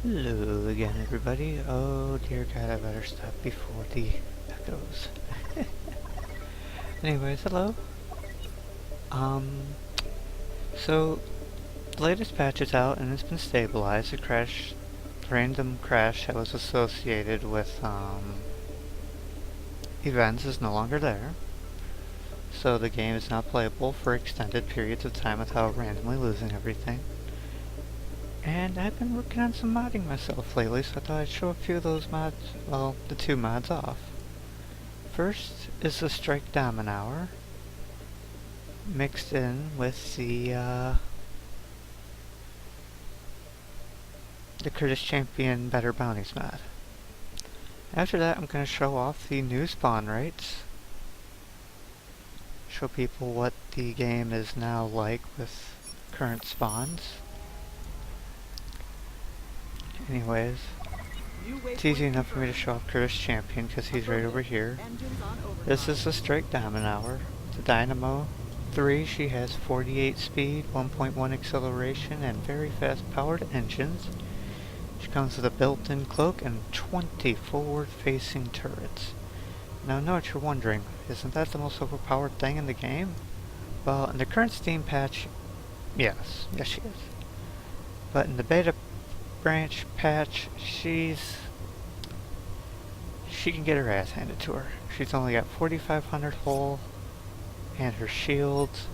Hello again, everybody. Oh dear God, I better stop before the echoes. Anyways, hello. Um, so the latest patch is out and it's been stabilized. The random crash that was associated with events is no longer there. So the game is now playable for extended periods of time without randomly losing everything. And I've been working on some modding myself lately, so I thought I'd show a few of those mods, well, the two mods off. First is the Strike Diamond Hour, mixed in with the Kurdish Champion Better Bounties mod. After that, I'm going to show off the new spawn rates, show people what the game is now like with current spawns. Anyways, it's easy enough for me to show off Kurdish Champion because he's right over here. This is the Strike Diamond Hour. The Dynamo 3, she has 48 speed, 1.1 acceleration, and very fast powered engines. She comes with a built-in cloak and 20 forward-facing turrets. Now I know what you're wondering, isn't that the most overpowered thing in the game? Well, in the current Steam patch, yes she is. But in the beta branch patch, she can get her ass handed to her. She's only got 4,500 hull, and her shields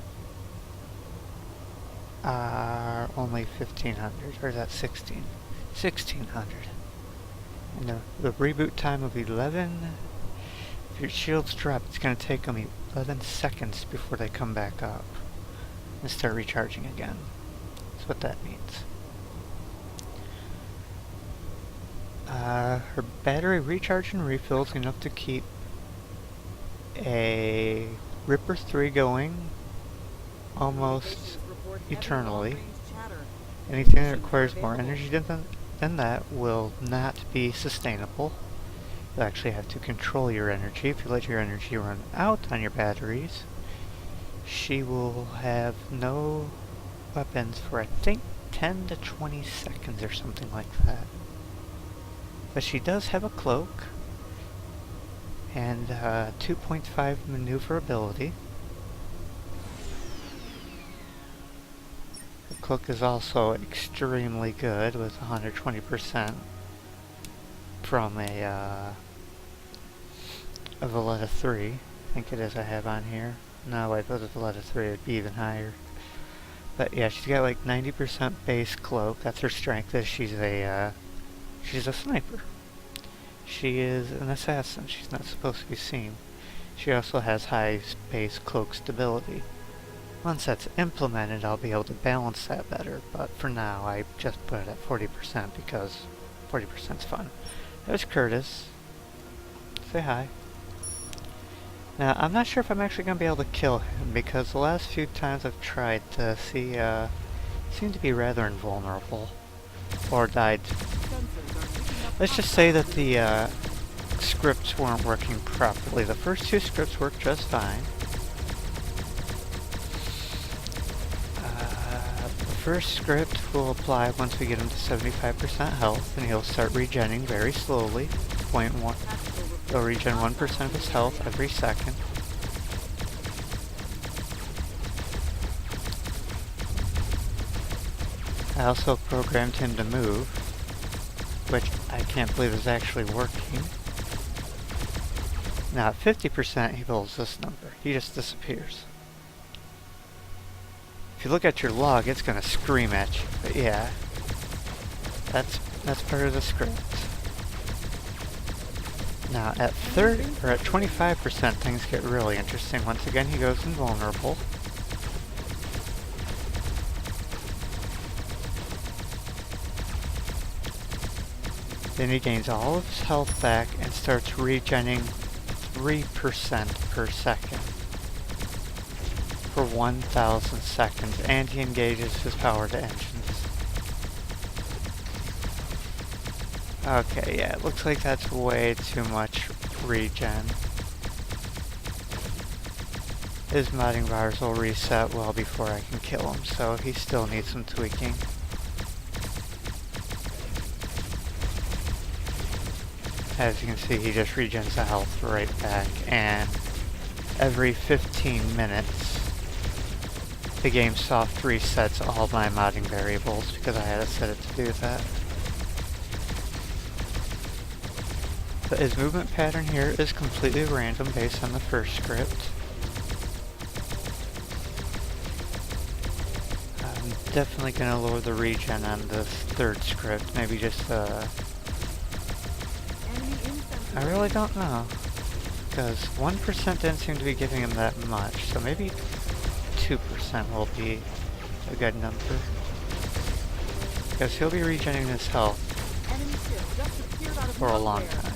are only 1,500, or is that 16? 1,600. And the reboot time of 11, if your shields drop, it's going to take them 11 seconds before they come back up and start recharging again. That's what that means. Her battery recharge and refills enough to keep a Ripper 3 going almost eternally. Anything that requires more energy than that will not be sustainable. You'll actually have to control your energy. If you let your energy run out on your batteries, she will have no weapons for I think 10 to 20 seconds or something like that. But she does have a cloak and 2.5 maneuverability. The cloak is also extremely good with 120% from a Valletta 3. I think it is I have on here. No, I thought the Valletta 3 would be even higher. But yeah, she's got like 90% base cloak. That's her strength. She's a sniper. She is an assassin. She's not supposed to be seen. She also has high base cloak stability. Once that's implemented, I'll be able to balance that better, but for now I just put it at 40% because 40% is fun. There's Curtis. Say hi. Now, I'm not sure if I'm actually going to be able to kill him because the last few times I've tried to see, seem to be rather invulnerable. Or died. Let's just say that the scripts weren't working properly. The first two scripts worked just fine. The first script will apply once we get him to 75% health, and he'll start regenning very slowly. 0.1. He'll regen 1% of his health every second. I also programmed him to move, which I can't believe is actually working. Now at 50% he builds this number. He just disappears. If you look at your log, it's gonna scream at you. But yeah, that's part of the script. Now at 25% things get really interesting. Once again he goes invulnerable. Then he gains all of his health back and starts regenning 3% per second for 1,000 seconds, and he engages his powered engines. Okay, yeah, it looks like that's way too much regen. His modding bars will reset well before I can kill him, so he still needs some tweaking. as you can see, he just regens the health right back, and every 15 minutes the game soft resets all my modding variables because I had to set it to do that. But his movement pattern here is completely random based on the first script. I'm definitely going to lower the regen on this third script, maybe just I really don't know, because 1% didn't seem to be giving him that much, so maybe 2% will be a good number. Because he'll be regenerating his health for a long time.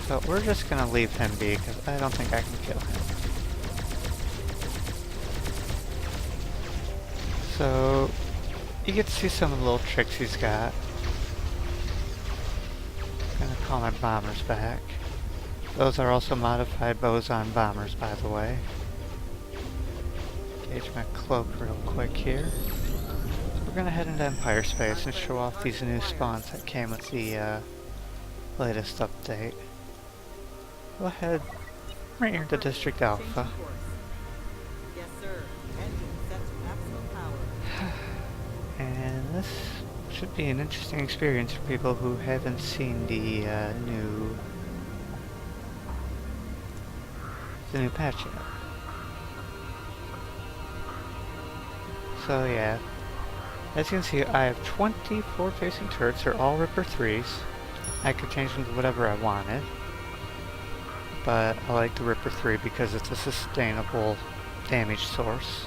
So we're just gonna leave him be, because I don't think I can kill him. So you get to see some of the little tricks he's got. Gonna call my bombers back. Those are also modified boson bombers, by the way. Gauge my cloak real quick here. So we're gonna head into Empire Space and show off these new spawns that came with the latest update. Go ahead, right here to District Alpha. Yes, sir. Engine set to maximum power. And this should be an interesting experience for people who haven't seen the new patch yet. So yeah, as you can see, I have 24 facing turrets. They're all Ripper 3s. I could change them to whatever I wanted, but I like the Ripper 3 because it's a sustainable damage source.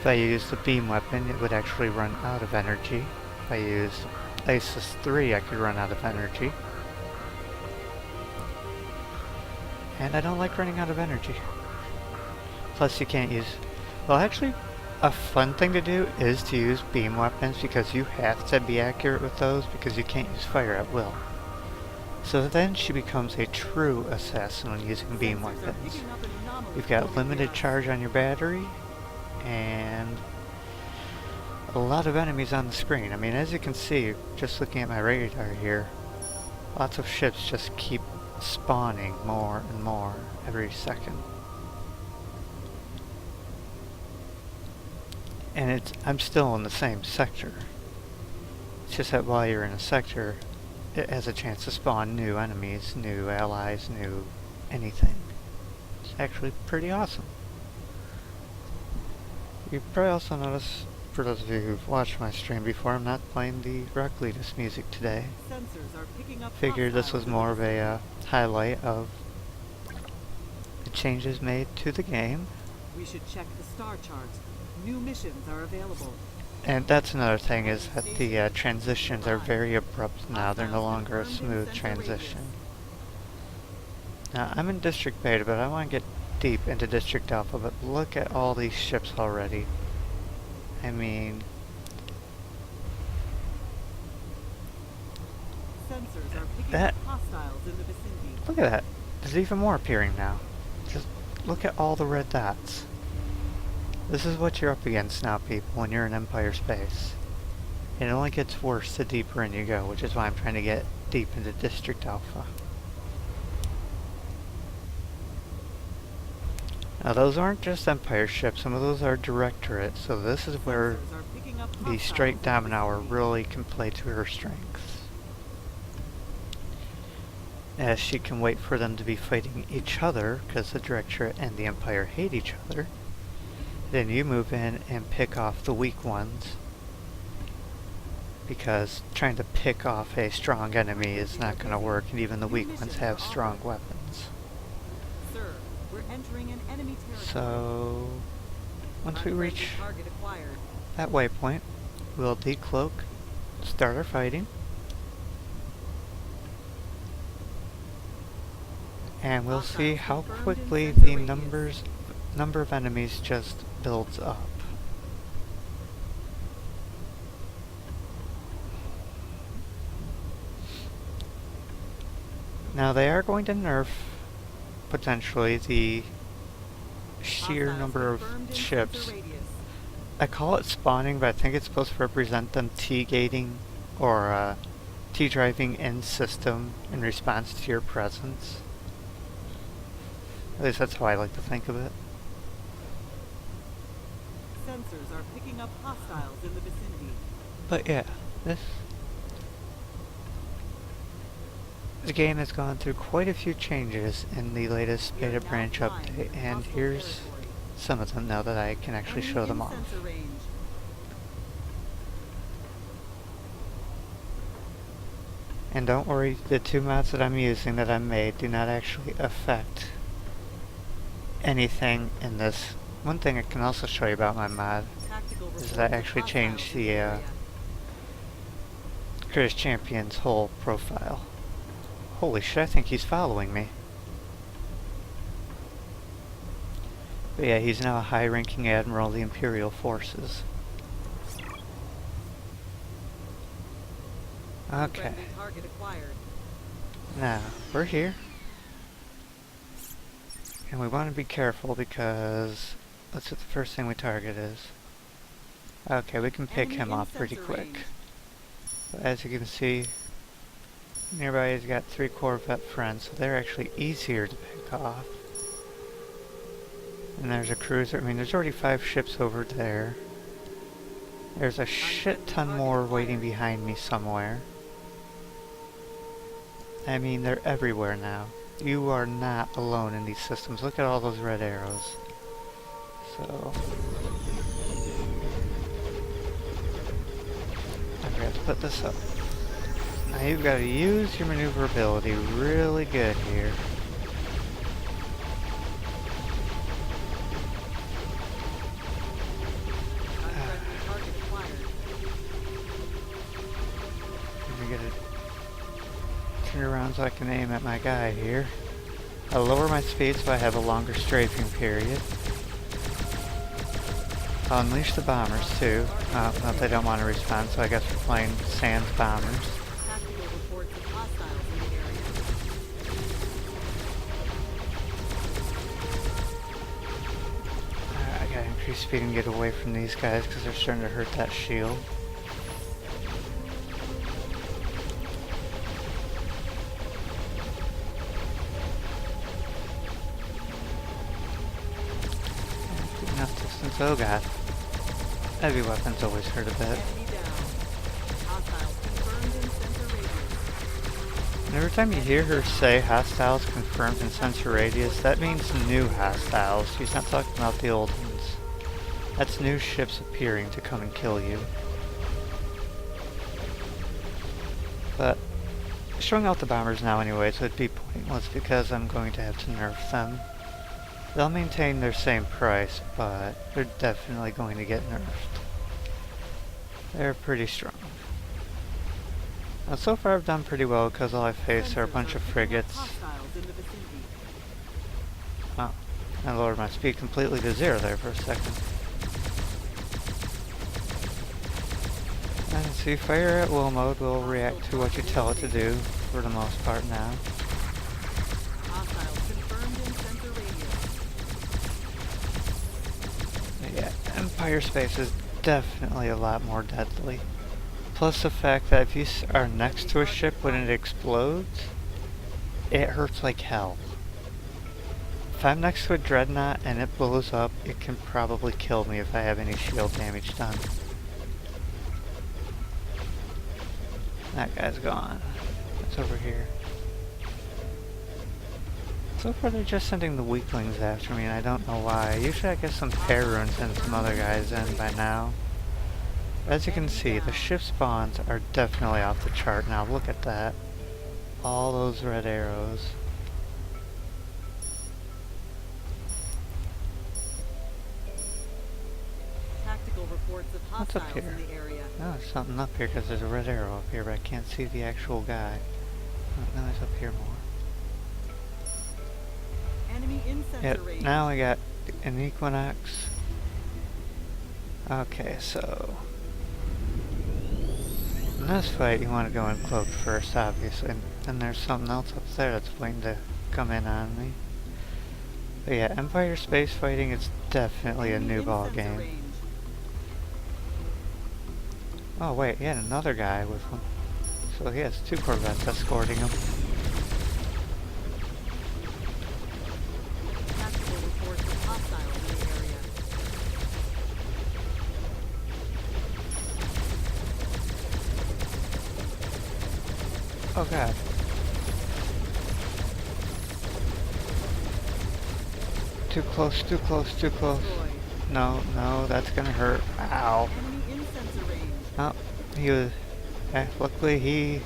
If I use the beam weapon, it would actually run out of energy. If I use Asus 3, I could run out of energy. And I don't like running out of energy. Plus you can't use... Well, actually, a fun thing to do is to use beam weapons because you have to be accurate with those because you can't use fire at will. So then she becomes a true assassin when using beam weapons. You've got limited charge on your battery, and a lot of enemies on the screen. I mean, as you can see, just looking at my radar here, lots of ships just keep spawning more and more every second. And I'm still in the same sector. It's just that while you're in a sector, it has a chance to spawn new enemies, new allies, new anything. It's actually pretty awesome. You probably also notice, for those of you who've watched my stream before, I'm not playing the Rockletus music today. Sensors are picking up. Figured this was more of a highlight of the changes made to the game. We should check the star charts. New missions are available. And that's another thing, is that the transitions are very abrupt now. They're no longer a smooth transition. Now, I'm in District Beta, but I want to get deep into District Alpha, but look at all these ships already. I mean... Sensors are picking up hostiles in the vicinity. Look at that. There's even more appearing now. Just look at all the red dots. This is what you're up against now, people, when you're in Empire Space. It only gets worse the deeper in you go, which is why I'm trying to get deep into District Alpha. Now those aren't just Empire ships, some of those are Directorate, so this is where the Strike Dominator really can play to her strengths. As she can wait for them to be fighting each other, because the Directorate and the Empire hate each other. Then you move in and pick off the weak ones, because trying to pick off a strong enemy is not going to work, and even the weak ones have strong weapons. Sir, we're entering an enemy territory. So, once we reach that waypoint, we'll decloak, start our fighting, and we'll see how quickly the number of enemies just builds up. Now they are going to nerf, potentially, the sheer number of ships. I call it spawning, but I think it's supposed to represent them T-gating, or driving in system in response to your presence. At least that's how I like to think of it. Sensors are picking up hostiles in the vicinity. But yeah, this game has gone through quite a few changes in the latest We are beta now branch flying update, into and hostile here's territory. some of them now that I can actually Enemy show them in off. sensor range. And don't worry, the 2 mods that I'm using that I made do not actually affect anything in this. One thing I can also show you about my mod Tactical is reports that I of actually hostiles changed in the area. Curtis Champion's whole profile. Holy shit, I think he's following me. But yeah, he's now a high-ranking admiral of the Imperial Forces. Okay, Friendly target acquired. now, we're here. And we want to be careful because, let's see what the first thing we target is. Okay, we can pick Enemy him in off pretty sensor quick. range. But as you can see, nearby he's got 3 Corvette friends, so they're actually easier to pick off. And there's a cruiser. I mean, there's already 5 ships over there. There's a shit ton more waiting behind me somewhere. I mean, they're everywhere now. You are not alone in these systems. Look at all those red arrows. So, I forgot to put this up. Now you've got to use your maneuverability really good here. Unfriendly target acquired. Let me get it. Turn around so I can aim at my guy here. I'll lower my speed so I have a longer strafing period. I'll unleash the bombers too. Not they don't want to respond, so I guess we're playing sans bombers. Tactical reports of hostiles in the area. I gotta increase speed and get away from these guys because they're starting to hurt that shield. Enough distance. Oh god. Heavy weapons always hurt a bit. Enemy down. Hostiles confirmed in sensor radius. And every time you hear her say hostiles confirmed in sensor radius, that means new hostiles. She's not talking about the old ones. That's new ships appearing to come and kill you. But showing out the bombers now anyways would be pointless because I'm going to have to nerf them. They'll maintain their same price, but they're definitely going to get nerfed. They're pretty strong. Now, so far I've done pretty well because all I face are a bunch of frigates. Hostiles in the vicinity. Oh, I lowered my speed completely to 0 there for a second. And see, fire at will mode will react to what you tell it to do for the most part now. Hostiles confirmed in sensor radius. But yeah, Empire space is definitely a lot more deadly. Plus the fact that if you are next to a ship when it explodes, it hurts like hell. If I'm next to a dreadnought and it blows up, it can probably kill me if I have any shield damage done. That guy's gone. It's over here. So far they're just sending the weaklings after me and I don't know why. Usually I get some Peruns and some other guys in by now. As you can see, the ship spawns are definitely off the chart now. Look at that. All those red arrows. Tactical reports of What's up hostiles here? in the area. Oh, there's something up here because there's a red arrow up here, but I can't see the actual guy. Oh, no, it's up here more. Enemy in sensor Yeah, range. now we got an Equinox. Okay, so in this fight you want to go in cloaked first, obviously. And then there's something else up there that's waiting to come in on me. But yeah, Empire space fighting is definitely a Enemy new in ball sensor game. range. Oh wait, yeah, another guy with one. So he has 2 corvettes escorting him. Tactical reports of hostiles in the area. Oh god. Too close, too close, too close. Destroyed. No, no, that's gonna hurt. Ow. Enemy in sensor range. Oh, he was... luckily he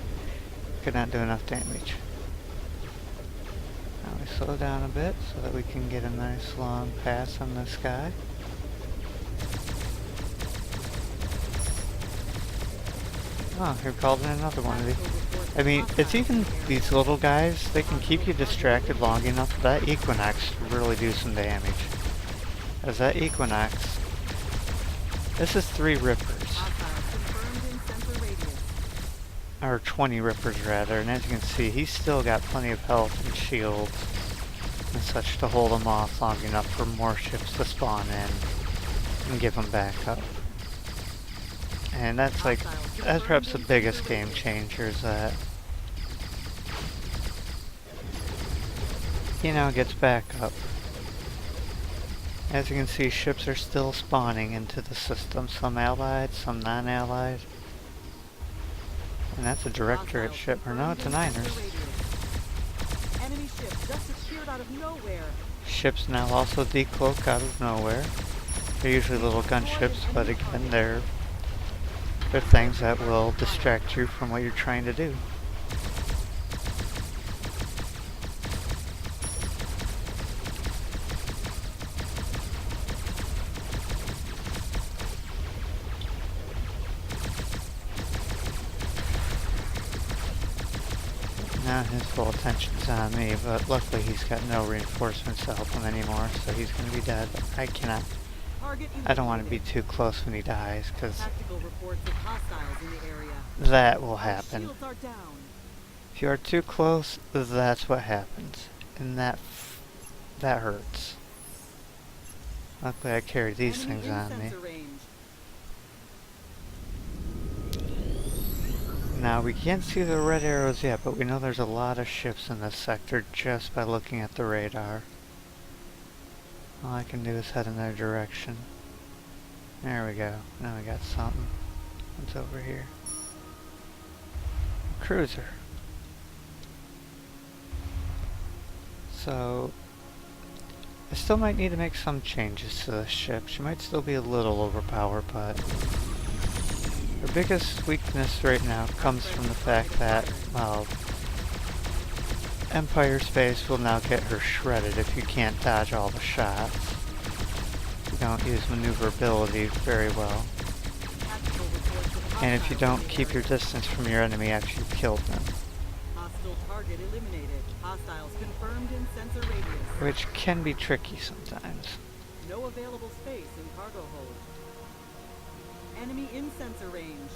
could not do enough damage. Now we slow down a bit so that we can get a nice long pass on this guy. Oh, here called in another one of these. Tactical reports I of mean, hostiles it's even in the area. these little guys, they can keep you distracted long enough for that Equinox to really do some damage. As that Equinox, this is 3 Rippers, Hostiles confirmed in sensor radius. or 20 Rippers rather, and as you can see, he's still got plenty of health and shields and such to hold him off long enough for more ships to spawn in and give him back up. And that's like, that's perhaps the biggest game changer, is that he now gets back up. As you can see, ships are still spawning into the system, some allied, some non-allied. And that's a Directorate Hostiles ship, or no, it's a confirmed in Niners. sensor radius. Enemy ship just appeared out of nowhere. Ships now also decloak out of nowhere. They're usually little gunships, but again, they're things that will distract you from what you're trying to do. Now his full attention's on me, but luckily he's got no reinforcements to help him anymore, so he's gonna be dead. I cannot. Target I don't want to be eliminated. too close when he dies, because Tactical reports of hostiles in the area. that will Our happen. shields are down. If you are too close, that's what happens. And that hurts. Luckily I carry these Enemy things in on me. sensor range. Now we can't see the red arrows yet, but we know there's a lot of ships in this sector just by looking at the radar. All I can do is head in their direction. There we go. Now we got something. What's over here? A cruiser. So I still might need to make some changes to this ship. She might still be a little overpowered, but her biggest weakness right now comes from the fact that, well, Empire Space will now get her shredded if you can't dodge all the shots. You don't use maneuverability very well. Tactical reports of And if you hostiles don't in the keep your area. distance from your enemy after you've killed them. Hostile target eliminated. Hostiles confirmed in sensor radius. Which can be tricky sometimes. No available space in cargo hold. Enemy in sensor range.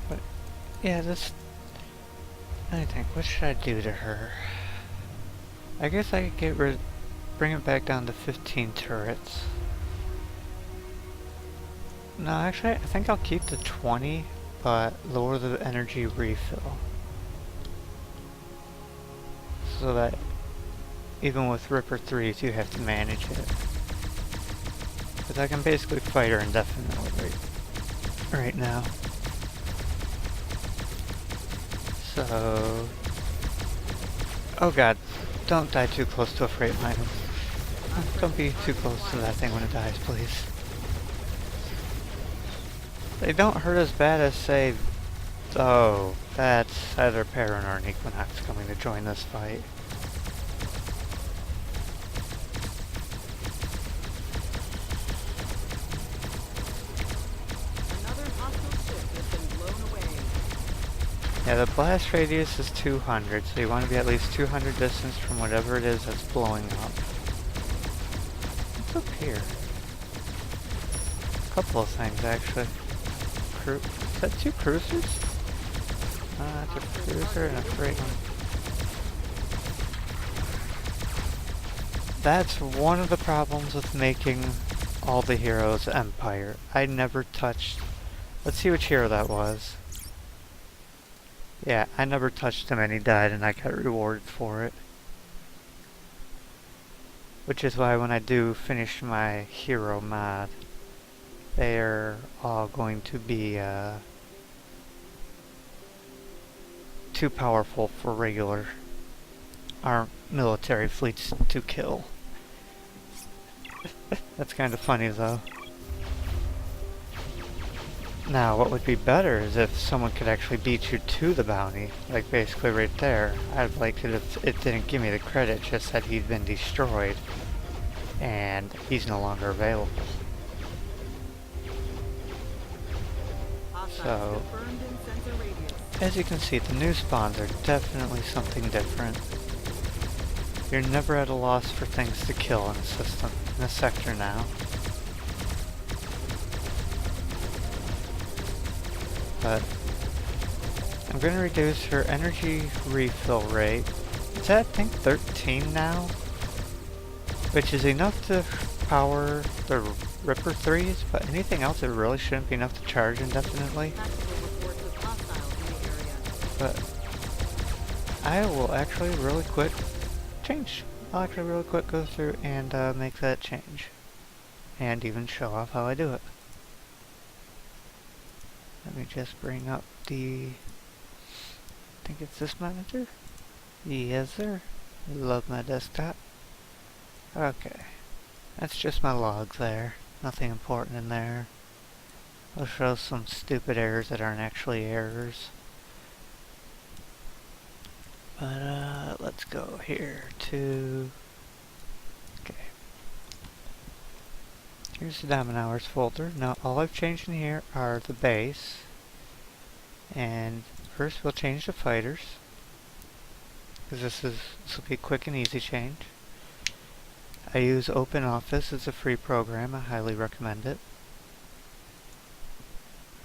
But yeah, this... I think, what should I do to her? I guess I could bring it back down to 15 turrets. No, actually, I think I'll keep the 20, but lower the energy refill. So that even with Ripper 3s, you have to manage it. Because I can basically fight her indefinitely right now. So... Oh god, don't die too close to a freight line. Don't be too close to that thing when it dies, please. They don't hurt as bad as, say, oh, that's either Perrin or an Equinox coming to join this fight. Another hostile ship has been blown away. Yeah, the blast radius is 200, so you want to be at least 200 distance from whatever it is that's blowing up. What's up here? A couple of things, actually. Is that 2 cruisers? That's a cruiser and a freight one. That's one of the problems with making all the heroes Empire. I never touched... Let's see which hero that was. Yeah, I never touched him and he died and I got rewarded for it. Which is why when I do finish my hero mod, they're all going to be too powerful for regular military fleets to kill. That's kind of funny though. Now, what would be better is if someone could actually beat you to the bounty, like basically right there. I'd like it if it didn't give me the credit, just said he'd been destroyed, and he's no longer available. So, as you can see, the new spawns are definitely something different. You're never at a loss for things to kill in a system, in a sector now. But I'm going to reduce her energy refill rate. It's at, I think, 13 now, which is enough to power the Ripper 3s, but anything else it really shouldn't be enough to charge indefinitely. But I will actually really quick go through and make that change. And even show off how I do it. Let me just bring up the... I think it's this monitor? Yes sir. Love my desktop. Okay. That's just my logs there. Nothing important in there. I'll show some stupid errors that aren't actually errors. But let's go here to... Okay. Here's the Diamond Hours folder. Now all I've changed in here are the base. And first we'll change the fighters. Because this will be a quick and easy change. I use OpenOffice. It's a free program. I highly recommend it.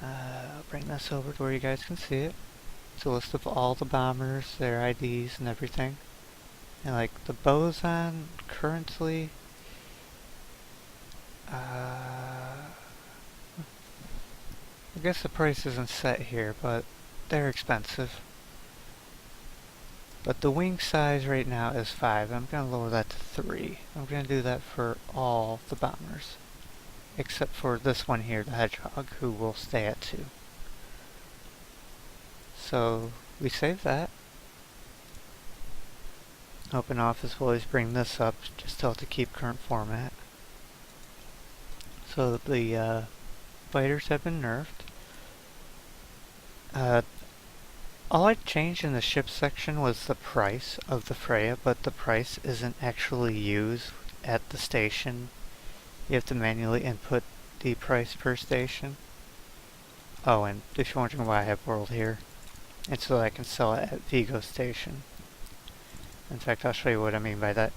I'll bring this over to where you guys can see it. It's a list of all the bombers, their IDs and everything. And like the Boson currently... I guess the price isn't set here, but they're expensive. But the wing size right now is 5. I'm going to lower that to 3. I'm going to do that for all the bombers. Except for this one here, the Hedgehog, who will stay at 2. So, we save that. OpenOffice will always bring this up, just tell it to keep current format. So the fighters have been nerfed. All I changed in the ship section was the price of the Freya, but the price isn't actually used at the station. You have to manually input the price per station. Oh, and if you're wondering why I have World here, it's so that I can sell it at Vigo Station. In fact, I'll show you what I mean by that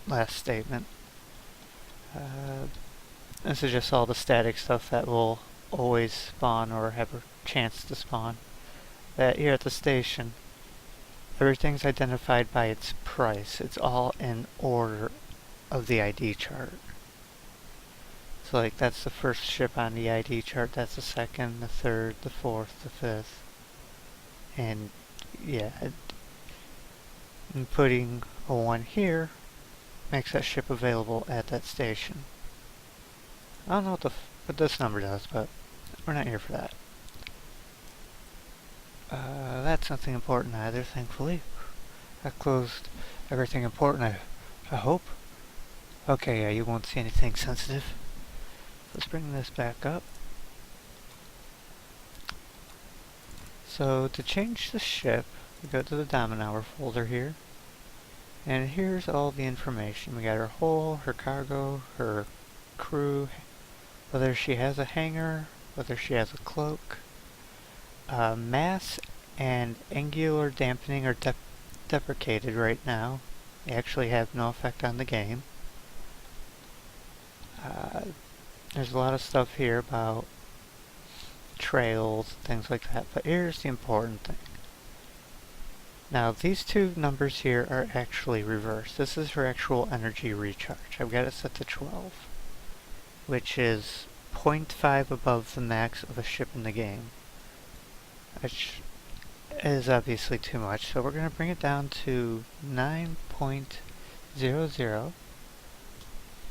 last statement. This is just all the static stuff that will always spawn or have a chance to spawn. That here at the station, everything's identified by its price. It's all in order of the ID chart. So like that's the first ship on the ID chart, that's the second, the third, the fourth, the fifth. And yeah, and putting a 1 here makes that ship available at that station. I don't know what this number does, but we're not here for that. That's nothing important either, thankfully. I closed everything important, I hope. Okay, yeah, you won't see anything sensitive. Let's bring this back up. So, to change the ship, we go to the Diamond Hour folder here. And here's all the information. We got her hull, her cargo, her crew, whether she has a hangar, whether she has a cloak. Mass and angular dampening are deprecated right now. They actually have no effect on the game. There's a lot of stuff here about trails, things like that, but here's the important thing. Now these two numbers here are actually reversed. This is her actual energy recharge. I've got it set to 12. which is 0.5 above the max of a ship in the game, which is obviously too much, so we're going to bring it down to 9.00,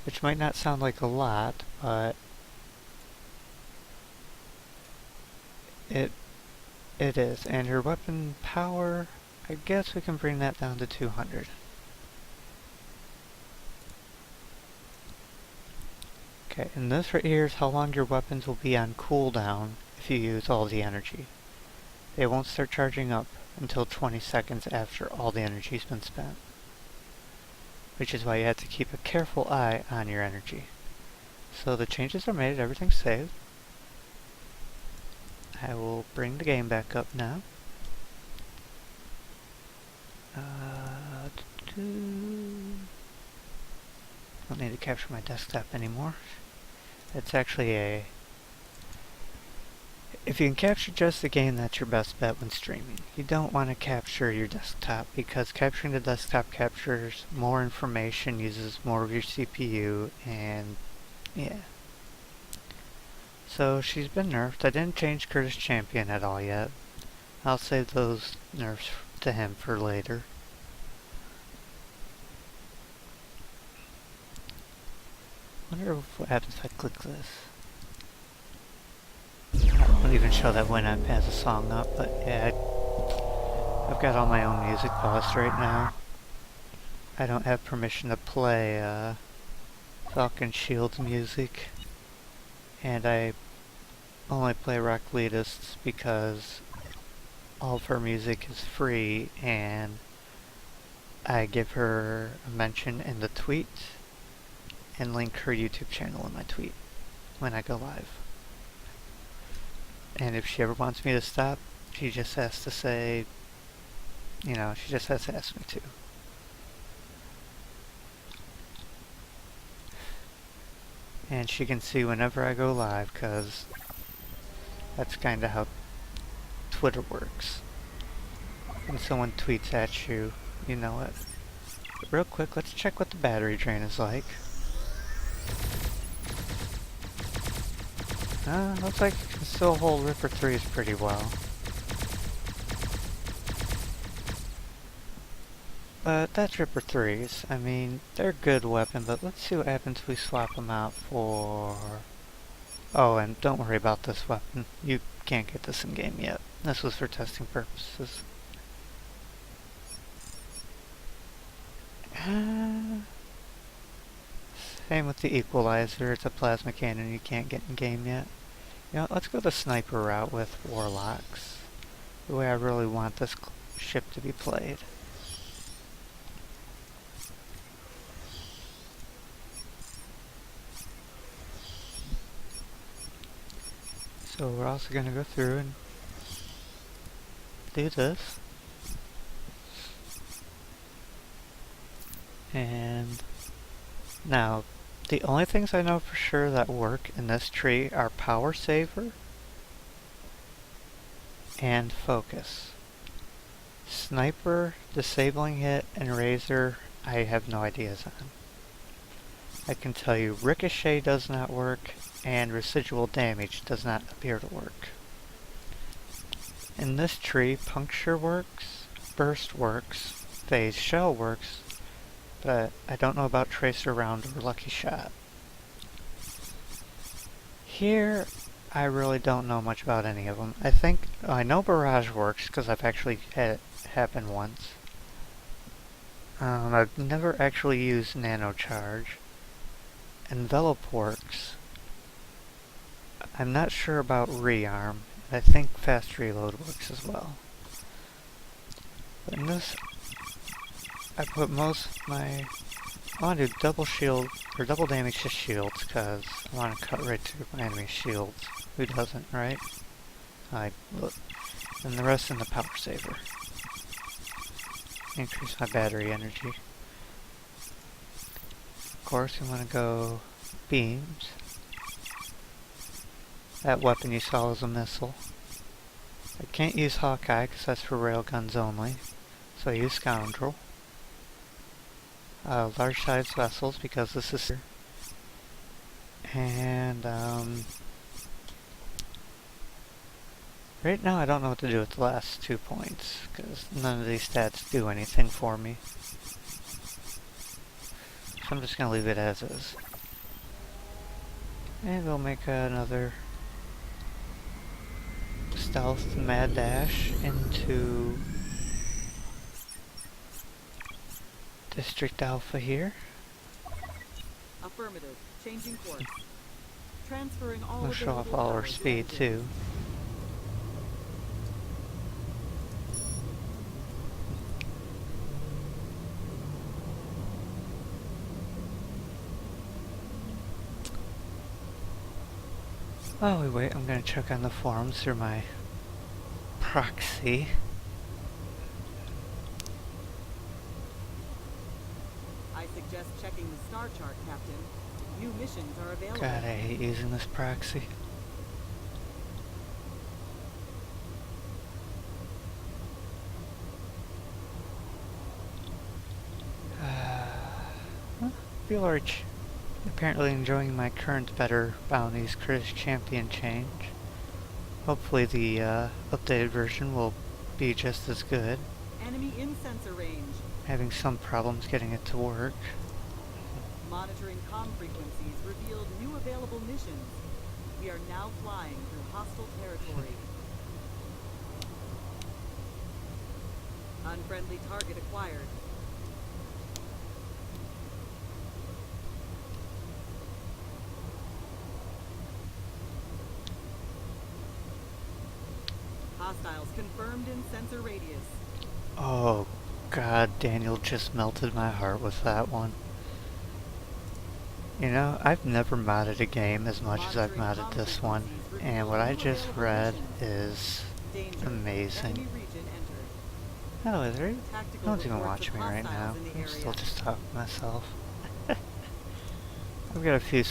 which might not sound like a lot, but it is. And her weapon power, I guess we can bring that down to 200. Okay, and this right here is how long your weapons will be on cooldown if you use all the energy. They won't start charging up until 20 seconds after all the energy's been spent, which is why you have to keep a careful eye on your energy. So the changes are made, everything's saved. I will bring the game back up now. Don't need to capture my desktop anymore. It's actually if you can capture just the game, that's your best bet when streaming. You don't want to capture your desktop because capturing the desktop captures more information, uses more of your CPU, and yeah. So she's been nerfed. I didn't change Curtis Champion at all yet. I'll save those nerfs to him for later. Wonder what happens if I click this. I won't even show that when I pass a song up, but yeah, I've got all my own music paused right now. I don't have permission to play Falcon Shield's music, and I only play Rockleadist because all of her music is free, and I give her a mention in the tweet and link her YouTube channel in my tweet when I go live. And if she ever wants me to stop, she just has to say, she just has to ask me to. And she can see whenever I go live, because that's kind of how Twitter works. When someone tweets at you, you know it. But real quick, let's check what the battery drain is like. Looks like it can still hold Ripper 3s pretty well. But that's Ripper 3s. I mean, they're a good weapon, but let's see what happens if we swap them out for... Oh, and don't worry about this weapon. You can't get this in game yet. This was for testing purposes. Same with the Equalizer. It's a plasma cannon you can't get in game yet. Let's go the sniper route with Warlocks. The way I really want this ship to be played. So we're also going to go through and do this. And now, the only things I know for sure that work in this tree are Power Saver and Focus. Sniper, Disabling Hit, and Razor, I have no ideas on. I can tell you Ricochet does not work, and Residual Damage does not appear to work. In this tree, Puncture works, Burst works, Phase Shell works, but I don't know about Tracer Round or Lucky Shot. Here, I really don't know much about any of them. I know Barrage works because I've actually had it happen once. I've never actually used Nano Charge. Envelop works. I'm not sure about Rearm. I think Fast Reload works as well. But in this, I put most of my... I want to do double shield, or double damage to shields, because I want to cut right through my enemy's shields. Who doesn't, right? And the rest in the Power Saver. Increase my battery energy. Of course, we want to go beams. That weapon you saw is a missile. I can't use Hawkeye, because that's for railguns only. So I use Scoundrel. Large-sized vessels, because this is... And right now I don't know what to do with the last 2 points, because none of these stats do anything for me. So I'm just going to leave it as is. And we'll make another stealth mad dash into District Alpha here. Affirmative. Changing course. Transferring all We'll show off available all our power to speed engines. too. While we wait, I'm going to check on the forums through my proxy. I suggest checking the star chart, Captain. New missions are available. God, I hate using this proxy. Bjorch, apparently enjoying my current better bounties Curtis Champion change. Hopefully the updated version will be just as good. Enemy in sensor range. Having some problems getting it to work. Monitoring comm frequencies revealed new available missions. We are now flying through hostile territory. Unfriendly target acquired. Hostiles confirmed in sensor radius. Oh God, Daniel just melted my heart with that one. You know, I've never modded a game as much as I've modded this one, and what I just read is Danger. amazing. Enemy region entered. Hello, Izzy. Tactical Don't even reports watch of me right now. hostiles in the I'm area. still just talking to myself. I've got a few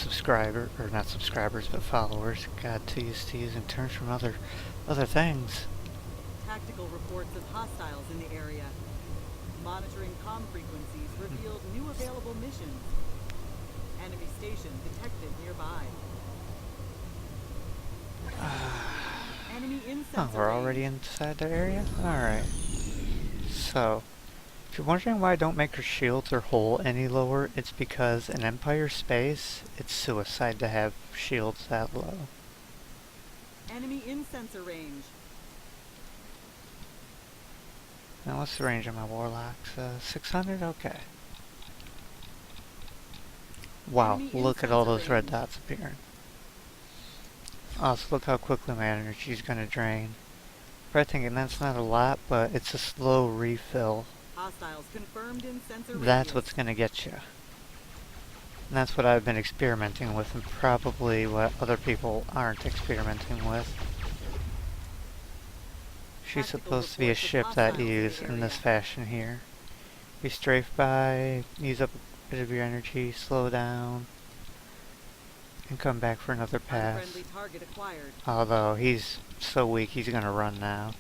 or not subscribers, but followers. Got too used to using terms from other things. Tactical reports of hostiles in the area. Monitoring comm frequencies revealed new available missions. Enemy station detected nearby. Enemy in Oh, sensor we're range. already inside the area? Alright. So, if you're wondering why I don't make her shields or hull any lower, it's because in Empire space, it's suicide to have shields that low. Enemy in sensor range. Now what's the range of my warlocks? 600? Okay. Wow, Enemy in look at all sensor those red range. dots appearing. Also, look how quickly my energy is going to drain. Probably thinking that's not a lot, but it's a slow refill. Hostiles confirmed in sensor radius. That's what's going to get you. And that's what I've been experimenting with, and probably what other people aren't experimenting with. She's Tactical supposed to be a reports of ship that hostiles you in the use in this area. fashion here. You strafe by, use up a bit of your energy, slow down, and come back for another pass. Unfriendly target acquired. Although he's so weak, he's gonna run now.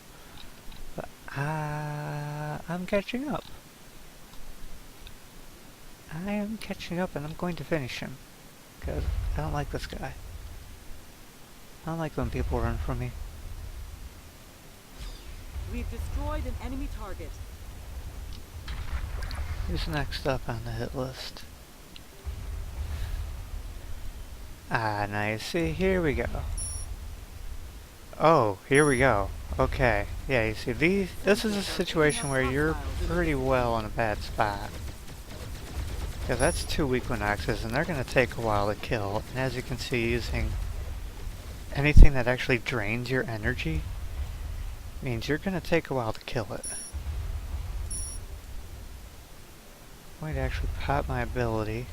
But I'm catching up. I am catching up, and I'm going to finish him. Because I don't like this guy. I don't like when people run from me. We've destroyed an enemy target. Who's next up on the hit list? Now you see, here we go. Oh, here we go. Okay. Yeah, you see, this is a situation where you're pretty well in a bad spot. Because that's 2 Equinoxes, and they're going to take a while to kill. And as you can see, using anything that actually drains your energy means you're going to take a while to kill it. I'm going to actually pop my ability.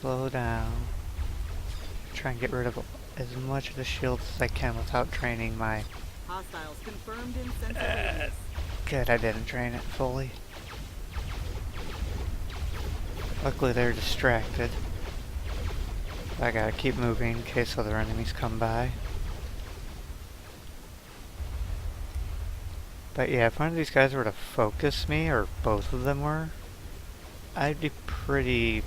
Slow down. Try and get rid of as much of the shields as I can without draining my... Hostiles confirmed in sensor radius. Good, I didn't drain it fully. Luckily they're distracted. I gotta keep moving in case other enemies come by. But yeah, if one of these guys were to focus me, or both of them were, I'd be pretty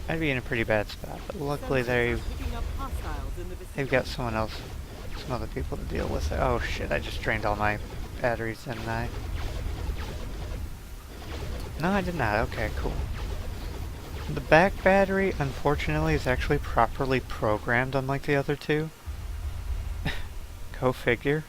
I'd be in a pretty bad spot, but luckily Sensors are picking up hostiles in the they've vicinity. got someone else, some other people to deal with it. Oh shit, I just drained all my batteries, didn't I? No, I did not. Okay, cool. The back battery, unfortunately, is actually properly programmed, unlike the other two. Go figure.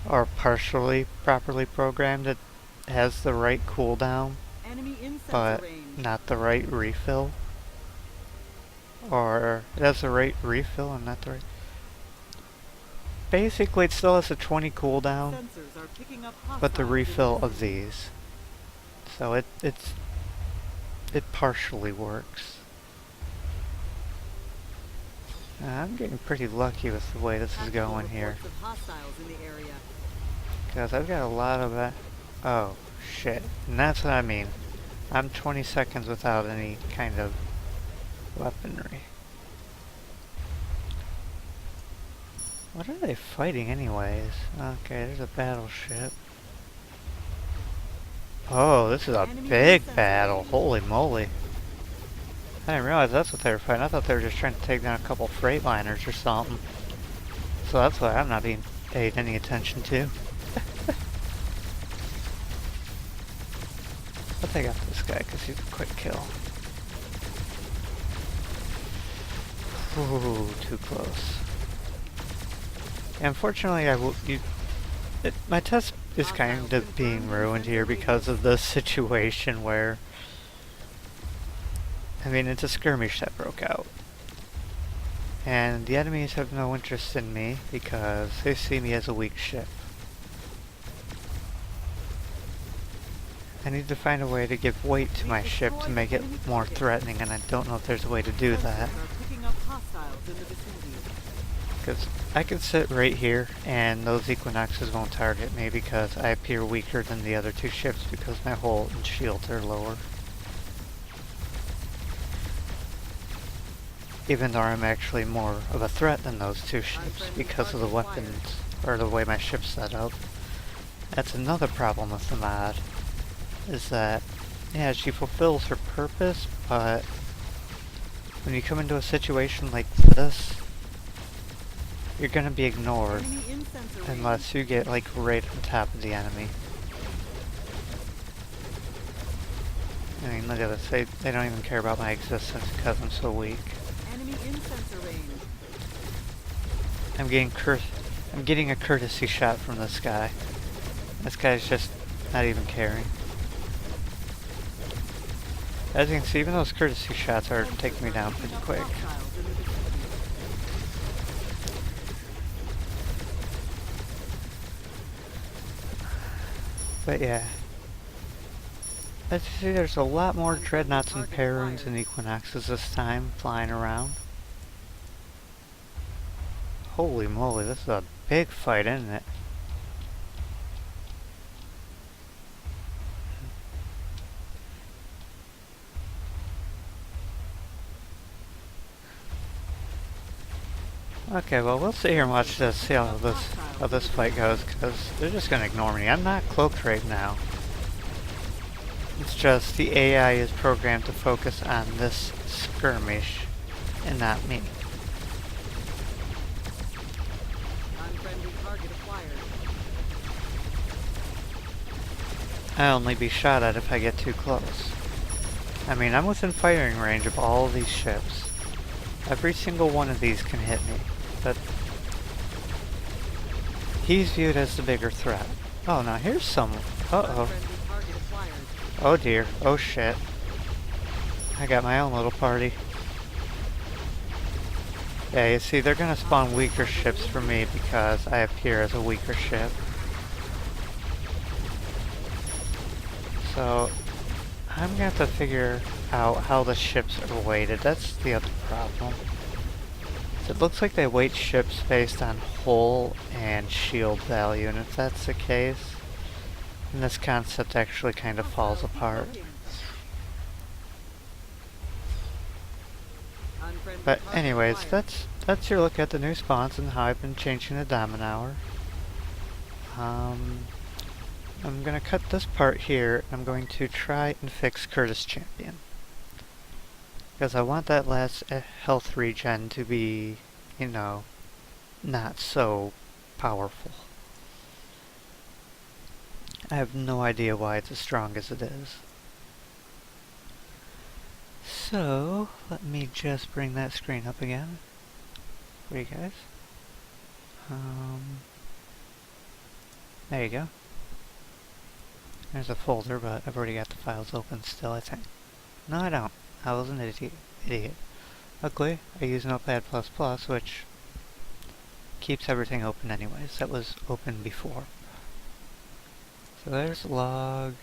Or partially properly programmed. It has the right cooldown, Enemy in sensor but range. not the right refill. Or it has the right refill and not the right... Basically, it still has a 20 cooldown, Sensors are picking up but the hostiles in refill of vicinity. these. So it partially works. I'm getting pretty lucky with the way this is Tactical going here. reports of hostiles in the area. Because I've got a lot of that. Oh, shit. And that's what I mean. I'm 20 seconds without any kind of weaponry. What are they fighting anyways? Okay, there's a battleship. Oh, this is a big battle. Holy moly. I didn't realize that's what they were fighting. I thought they were just trying to take down a couple Freightliners or something. So that's why I'm not being paid any attention to. But they got this guy because he's a quick kill. Ooh, too close. Unfortunately, my test is kind of being ruined here because of the situation where, I mean, it's a skirmish that broke out. And the enemies have no interest in me because they see me as a weak ship. I need to find a way to give weight to my ship to make it more threatening, and I don't know if there's a way to do that. Sensors are picking up hostiles in the vicinity. Because I could sit right here and those Equinoxes won't target me because I appear weaker than the other two ships because my hull and shields are lower. Even though I'm actually more of a threat than those two ships because of the weapons, or the way my ship's set up. That's another problem with the mod, is that, yeah, she fulfills her purpose, but when you come into a situation like this, you're gonna be ignored unless you get like right on top of the enemy. I mean, look at this. They don't even care about my existence because I'm so weak. Enemy in sensor range. I'm getting a courtesy shot from this guy. This guy's just not even caring. As you can see, even those courtesy shots are taking me down pretty quick. But yeah. As you see, there's a lot more Dreadnoughts and Perons and Equinoxes this time flying around. Holy moly, this is a big fight, isn't it? Okay, well, we'll sit here and watch this, see how this fight goes, because they're just gonna ignore me. I'm not cloaked right now. It's just the AI is programmed to focus on this skirmish and not me. Unfriendly target acquired. I'll only be shot at if I get too close. I mean, I'm within firing range of all of these ships. Every single one of these can hit me, but he's viewed as the bigger threat. Oh, now here's someone. Uh-oh. Oh dear. Oh shit. I got my own little party. Yeah, you see, they're gonna spawn weaker ships for me because I appear as a weaker ship. So, I'm gonna have to figure out how the ships are weighted. That's the other problem. So it looks like they weight ships based on hull and shield value, and if that's the case, then this concept actually kind of falls apart. But anyways, that's your look at the new spawns and how I've been changing the Dominhour. I'm gonna cut this part here. I'm going to try and fix Curtis Champion. Because I want that last health regen to be, you know, not so powerful. I have no idea why it's as strong as it is. So, let me just bring that screen up again for you guys. There you go. There's a folder, but I've already got the files open still, I think. No, I don't. I was an idiot. Luckily, I use Notepad++, which keeps everything open anyways. That was open before. So there's log,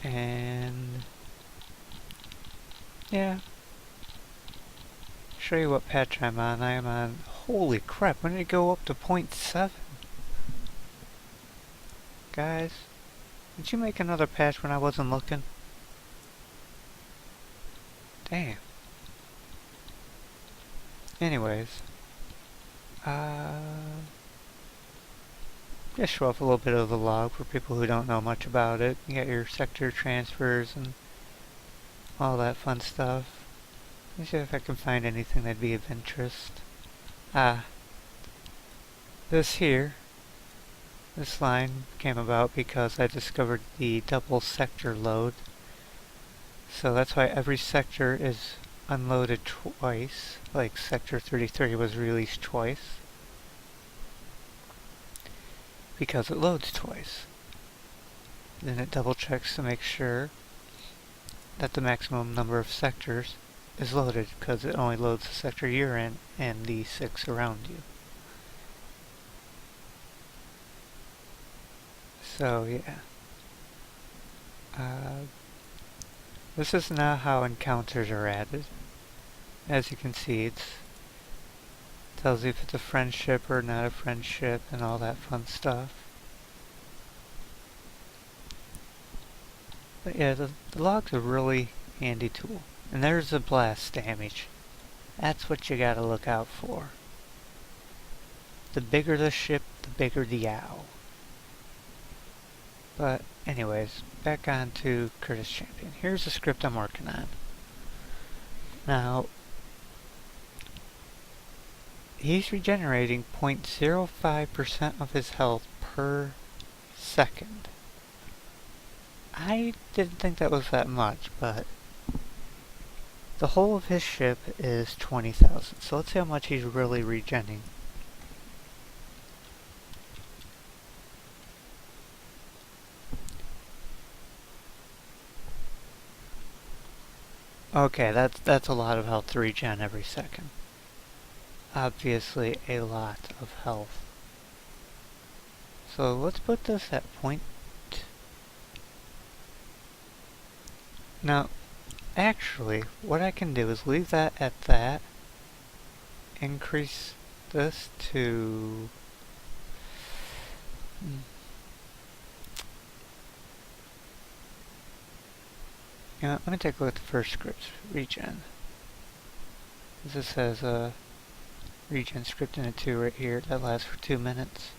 and yeah. Show you what patch I'm on. I am on, holy crap, when did it go up to 0.7? Guys, did you make another patch when I wasn't looking? Damn. Anyways, just show off a little bit of the log for people who don't know much about it. You got your sector transfers and all that fun stuff. Let me see if I can find anything that'd be of interest. This line came about because I discovered the double sector load. So that's why every sector is unloaded twice, like Sector 33 was released twice, because it loads twice. Then it double checks to make sure that the maximum number of sectors is loaded, because it only loads the sector you're in and the 6 around you. So yeah. This is now how encounters are added. As you can see, it tells you if it's a friendship or not a friendship and all that fun stuff. But yeah, the log's a really handy tool. And there's the blast damage. That's what you gotta look out for. The bigger the ship, the bigger the owl. But anyways, back on to Curtis Champion. Here's the script I'm working on. Now, he's regenerating 0.05% of his health per second. I didn't think that was that much, but the whole of his ship is 20,000. So let's see how much he's really regenning. Okay, that's a lot of health to regen every second. Obviously a lot of health. So let's put this at point. Now, actually, what I can do is leave that at that. Increase this to... You know, let me take a look at the first script, regen. This has a regen script in it too right here that lasts for 2 minutes.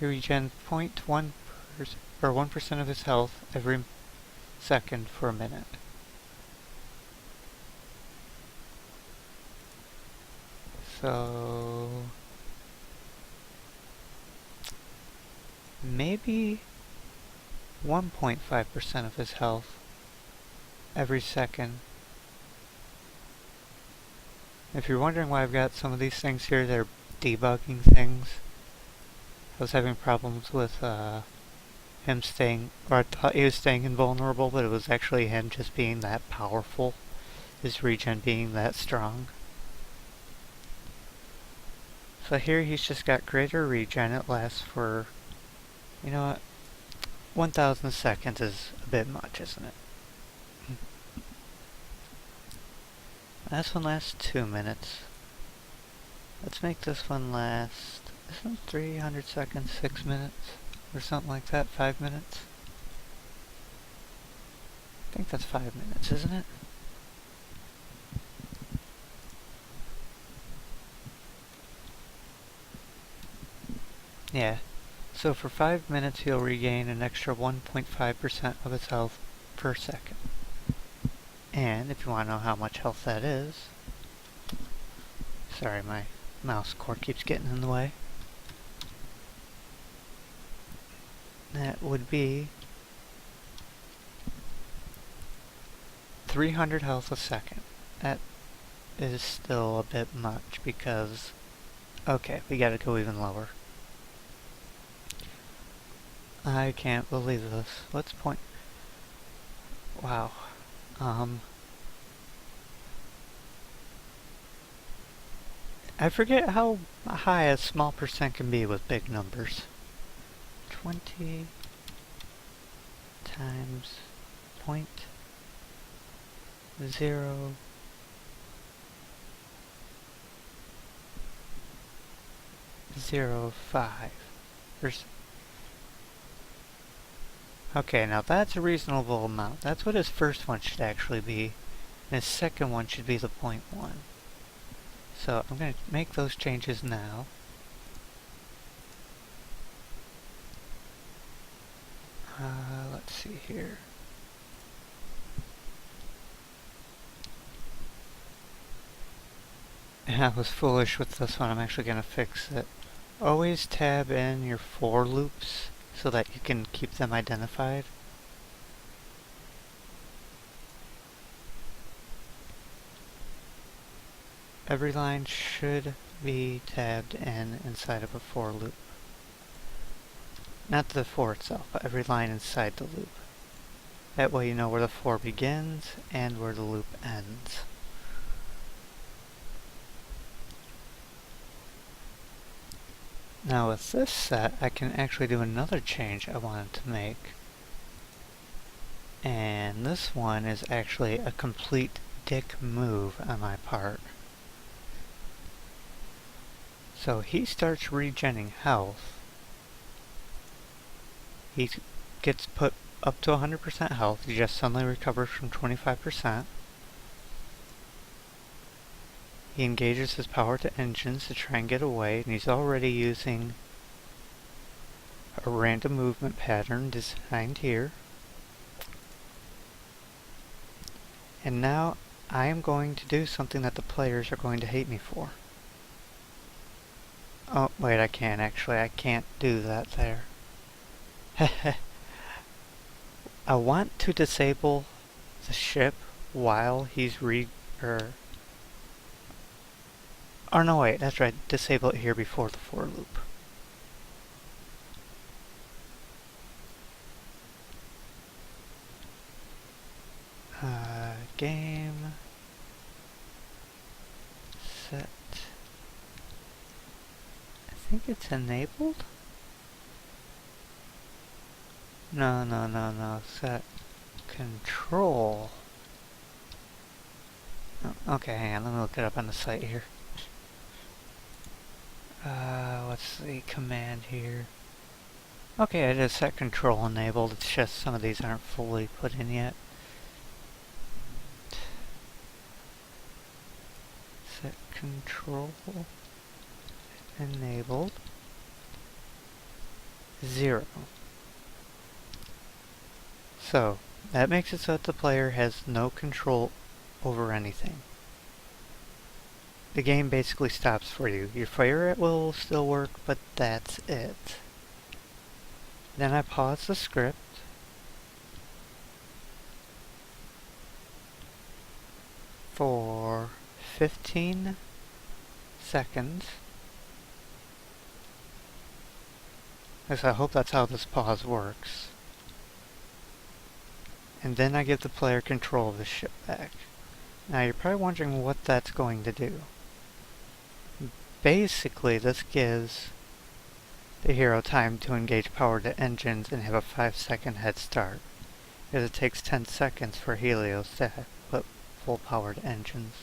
You regen 0.1% or 1% of his health every second for a minute. So maybe 1.5% of his health every second. If you're wondering why I've got some of these things here, they're debugging things. I was having problems with him staying, or I thought he was staying invulnerable, but it was actually him just being that powerful, his regen being that strong. So here he's just got greater regen. It lasts for, you know what, 1,000 seconds is a bit much, isn't it? This one lasts 2 minutes. Let's make this one last, isn't 300 seconds 6 minutes? Or something like that, 5 minutes? I think that's 5 minutes, isn't it? Yeah. So So for 5 minutes he'll regain an extra 1.5% of his health per second. And if you want to know how much health that is... Sorry, my mouse cord keeps getting in the way. That would be 300 health a second. That is still a bit much because... Okay, we gotta go even lower. I can't believe this. Let's point... Wow. I forget how high a small percent can be with big numbers. 20 times 0.05. Okay, now that's a reasonable amount. That's what his first one should actually be. And his second one should be the 0.1. So I'm going to make those changes now. Let's see here. And I was foolish with this one. I'm actually going to fix it. Always tab in your for loops so that you can keep them identified. Every line should be tabbed in inside of a for loop. Not the for itself, but every line inside the loop. That way you know where the for begins and where the loop ends. Now with this set, I can actually do another change I wanted to make. And this one is actually a complete dick move on my part. So he starts regenning health. He gets put up to 100% health. He just suddenly recovers from 25%. He engages his power to engines to try and get away, and he's already using a random movement pattern designed here. And now I am going to do something that the players are going to hate me for. Oh, wait, I can't actually. I can't do that there. I want to disable the ship while he's Oh no, wait, that's right. Disable it here before the for loop. Game set. I think it's enabled? No. Set control. Oh, okay, hang on. Let me look it up on the site here. What's the command here? Okay, I just set control enabled. It's just some of these aren't fully put in yet. Set control enabled 0. So, that makes it so that the player has no control over anything. The game basically stops for you. Your fire at will still work, but that's it. Then I pause the script. For 15 seconds. Because I hope that's how this pause works. And then I give the player control of the ship back. Now you're probably wondering what that's going to do. Basically, this gives the hero time to engage power to engines and have a 5-second head start, because it takes 10 seconds for Helios to put full power to engines.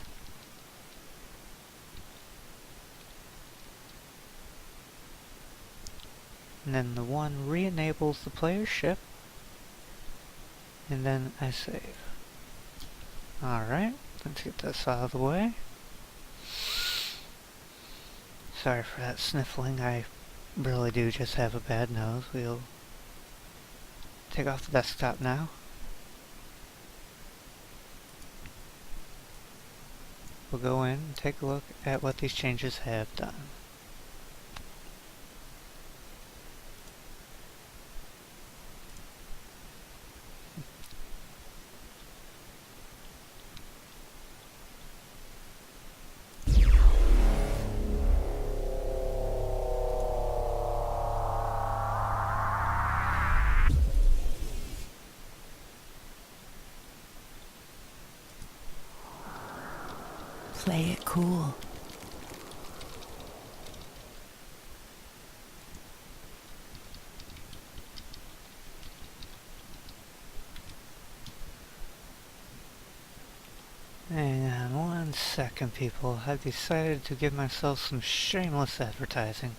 And then the one re-enables the player's ship, and then I save. Alright, let's get this out of the way. Sorry for that sniffling. I really do just have a bad nose. We'll take off the desktop now. We'll go in and take a look at what these changes have done. Play it cool. Hang on 1 second, people. I've decided to give myself some shameless advertising.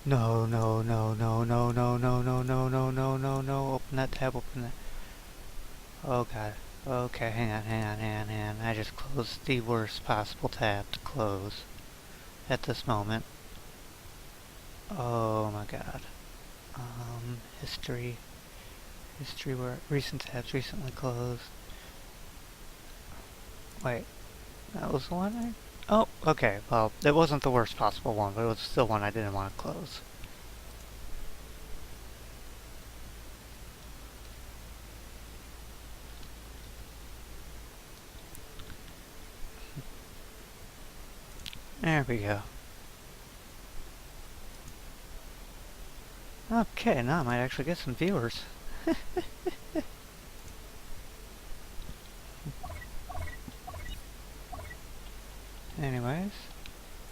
No, no, no, no, no, no, no, no, no, no, no, no, no. Open that tab, open that. Oh god. Okay, hang on. I just closed the worst possible tab to close at this moment. Oh my god. History, where recent tabs recently closed. Wait, that was the one I... Oh, okay, well, it wasn't the worst possible one, but it was still one I didn't want to close. There we go. Okay, now I might actually get some viewers. Anyways,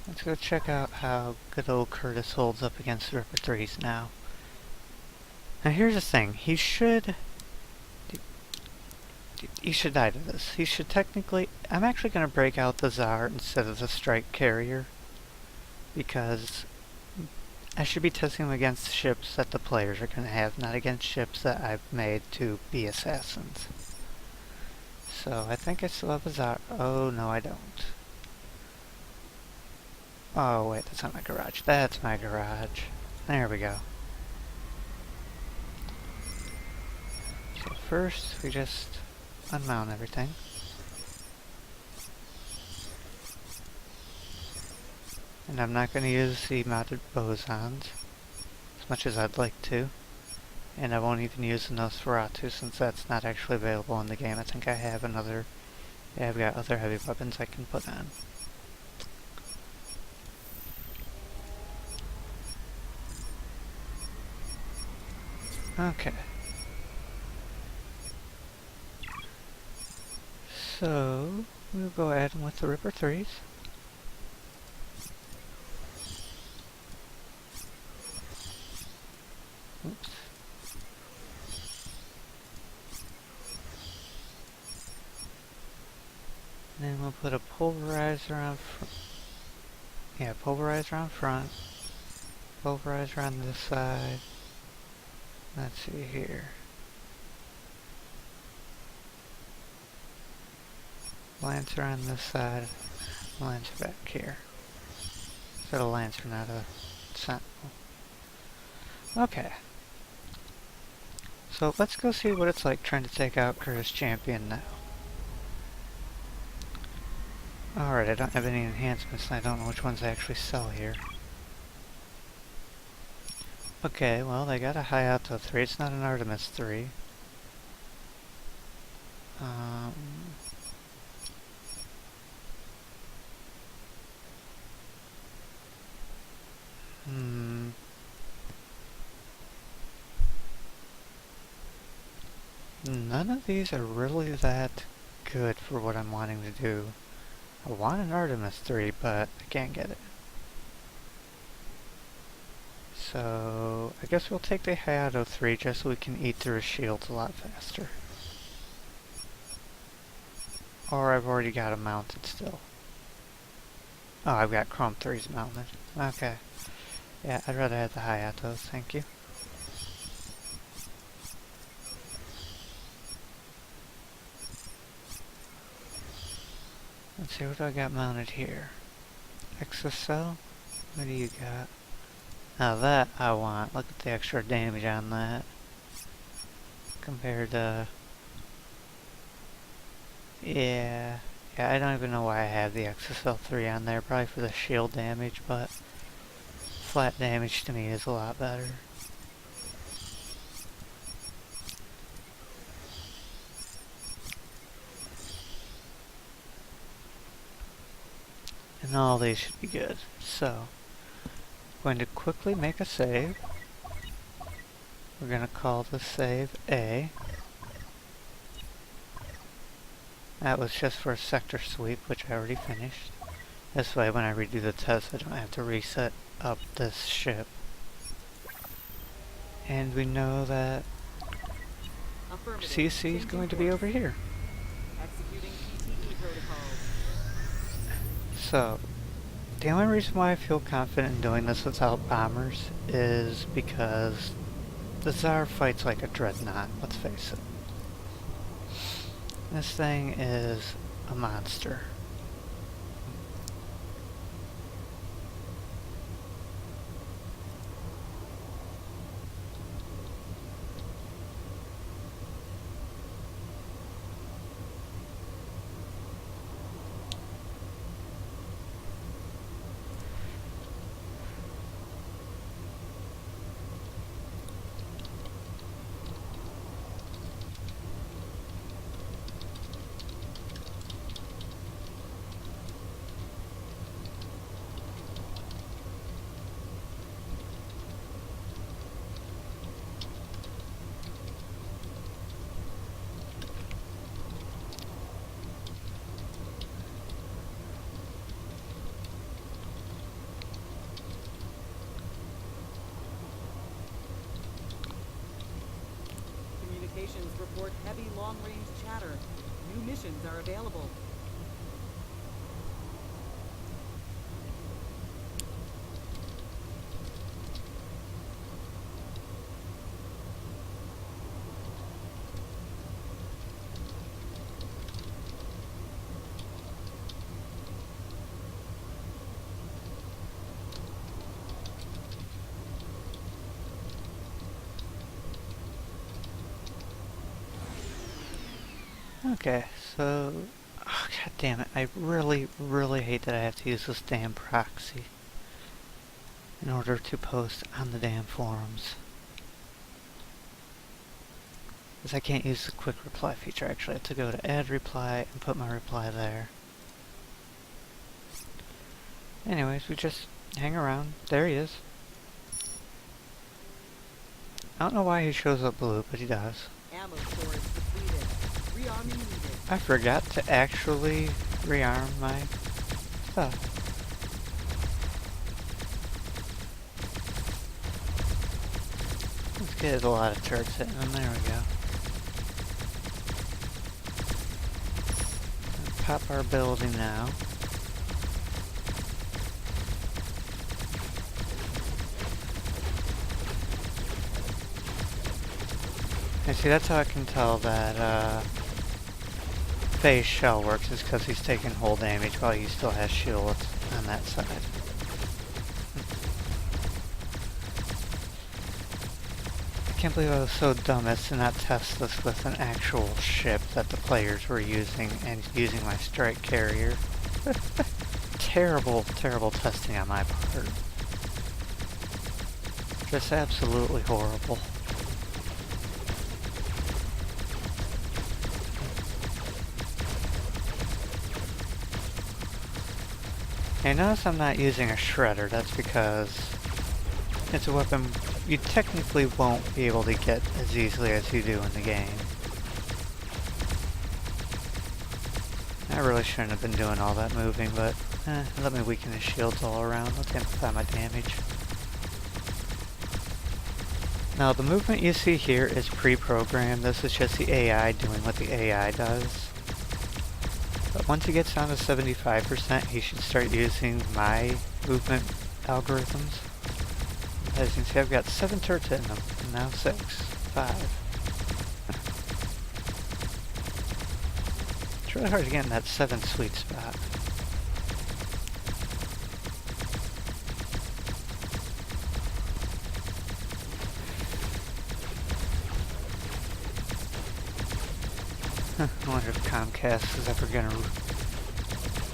let's go check out how good old Curtis holds up against the Ripper 3s now. Now here's the thing, he should die to this. He should technically... I'm actually going to break out the Tsar instead of the Strike Carrier, because I should be testing him against ships that the players are going to have, not against ships that I've made to be assassins. So I think I still have a Tsar. Oh no, I don't. Oh wait, that's not my garage. That's my garage. There we go. So first we just unmount everything. And I'm not going to use the mounted bosons as much as I'd like to. And I won't even use the Nosferatu since that's not actually available in the game. I think I have another... Yeah, I've got other heavy weapons I can put on. Okay. So, we'll go ahead with the Ripper 3s. Oops. And then we'll put a pulverizer on pulverizer on front. Pulverizer on this side. Let's see here. Lancer on this side. Lancer back here. Is that a Lancer, not a Sentinel? Okay. So let's go see what it's like trying to take out Curtis Champion now. Alright, I don't have any enhancements and I don't know which ones I actually sell here. Okay, well they got a Hayato 3, it's not an Artemis 3. None of these are really that good for what I'm wanting to do. I want an Artemis 3, but I can't get it. So, I guess we'll take the Hayato 3 just so we can eat through his shields a lot faster. Or I've already got them mounted still. Oh, I've got Chrome 3s mounted. Okay. Yeah, I'd rather have the Hayatos, thank you. Let's see, what do I got mounted here? Exocell? What do you got? Now that I want. Look at the extra damage on that. Compared to... Yeah, I don't even know why I have the Exocell 3 on there. Probably for the shield damage, but flat damage to me is a lot better. And all these should be good. So, going to quickly make a save. We're going to call the save A. That was just for a sector sweep, which I already finished. This way, when I redo the test, I don't have to reset up this ship. And we know that CC is going to be over here. Executing PTE protocols. So, the only reason why I feel confident in doing this without bombers is because the Tsar fights like a dreadnought, let's face it. This thing is a monster. Communications report heavy long-range chatter. New missions are available. Okay, so... Oh, God damn it. I really, really hate that I have to use this damn proxy in order to post on the damn forums. Because I can't use the quick reply feature. Actually, I have to go to add reply and put my reply there. Anyways, we just hang around. There he is. I don't know why he shows up blue, but he does. Ammo storage depleted. Rearming needed. I forgot to actually rearm my stuff. This kid has a lot of turrets hitting him. There we go. Let's pop our building now. And see, that's how I can tell that Faye's shell works, is because he's taking hull damage while he still has shields on that side. I can't believe I was so dumb as to not test this with an actual ship that the players were using and using my strike carrier. Terrible, terrible testing on my part. Just absolutely horrible. And notice I'm not using a shredder. That's because it's a weapon you technically won't be able to get as easily as you do in the game. I really shouldn't have been doing all that moving, but let me weaken his shields all around. Let's amplify my damage. Now the movement you see here is pre-programmed. This is just the AI doing what the AI does. But once he gets down to 75%, he should start using my movement algorithms. As you can see, I've got 7 turrets hitting him, and now 6, 5. It's really hard to get in that 7 sweet spot. I wonder if Comcast is ever gonna...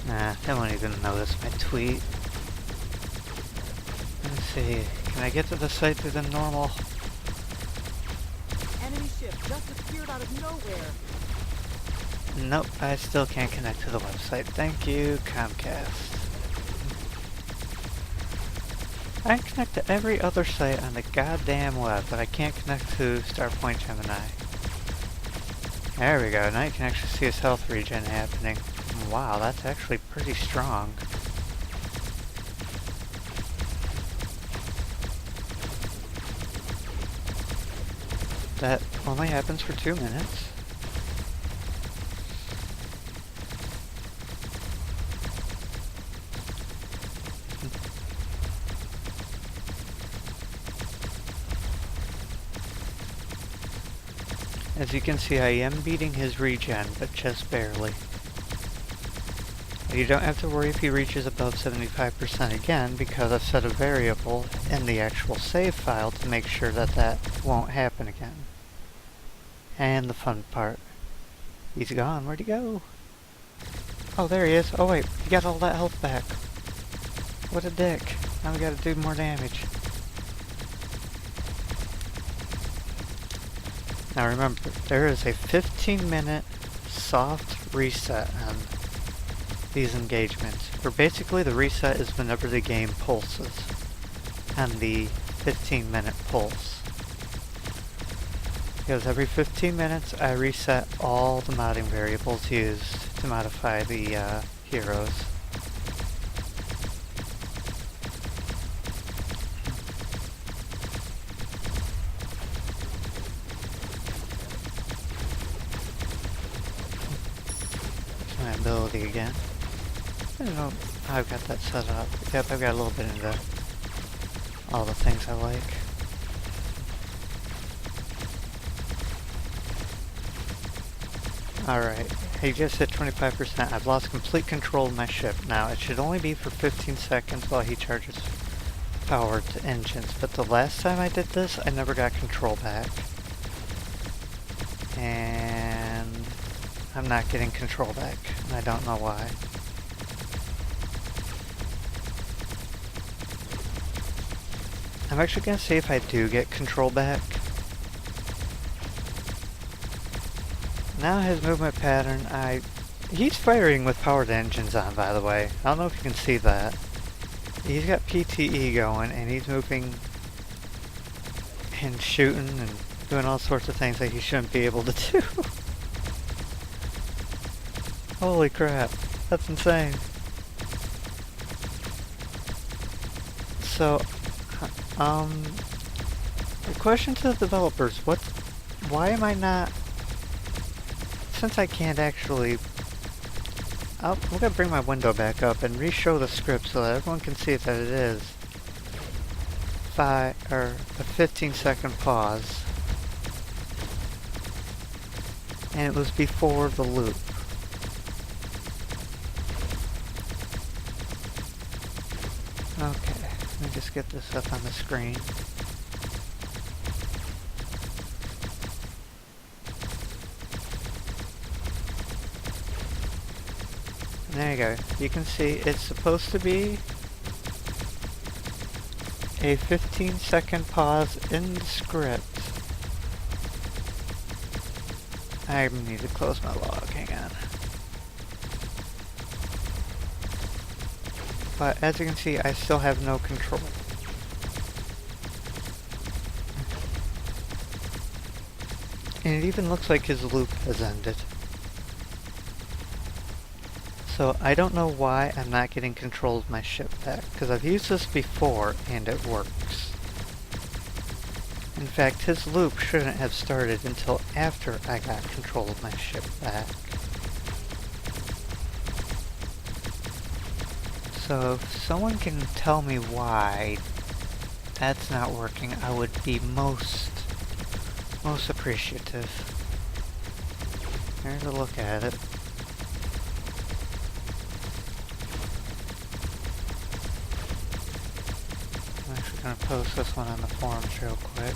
Nah, they won't even notice my tweet. Let's see, can I get to the site through the normal... Enemy ship just appeared out of nowhere. Nope, I still can't connect to the website. Thank you, Comcast. I can connect to every other site on the goddamn web, but I can't connect to Starpoint Gemini. There we go, now you can actually see his health regen happening. Wow, that's actually pretty strong. That only happens for 2 minutes. As you can see, I am beating his regen, but just barely. You don't have to worry if he reaches above 75% again, because I've set a variable in the actual save file to make sure that that won't happen again. And the fun part. He's gone. Where'd he go? Oh, there he is. Oh wait, he got all that health back. What a dick. Now we gotta do more damage. Now remember, there is a 15-minute soft reset on these engagements, where basically the reset is whenever the game pulses on the 15-minute pulse. Because every 15 minutes I reset all the modding variables used to modify the heroes. My ability again. I don't know how I've got that set up. Yep, I've got a little bit into all the things I like. Alright, he just hit 25%. I've lost complete control of my ship. Now, it should only be for 15 seconds while he charges power to engines, but the last time I did this, I never got control back. And I'm not getting control back, and I don't know why. I'm actually going to see if I do get control back. Now his movement pattern, he's firing with powered engines on, by the way. I don't know if you can see that. He's got PTE going, and he's moving and shooting and doing all sorts of things that he shouldn't be able to do. Holy crap, that's insane. So, the question to the developers, why am I not, since I can't actually, I'm gonna bring my window back up and re-show the script so that everyone can see that it is a 15-second pause, and it was before the loop. Okay, let me just get this up on the screen. There you go. You can see it's supposed to be a 15-second pause in the script. I need to close my log, hang on. But as you can see, I still have no control. And it even looks like his loop has ended. So I don't know why I'm not getting control of my ship back, because I've used this before and it works. In fact, his loop shouldn't have started until after I got control of my ship back. So if someone can tell me why that's not working, I would be most appreciative. Here's a look at it. I'm actually going to post this one on the forums real quick.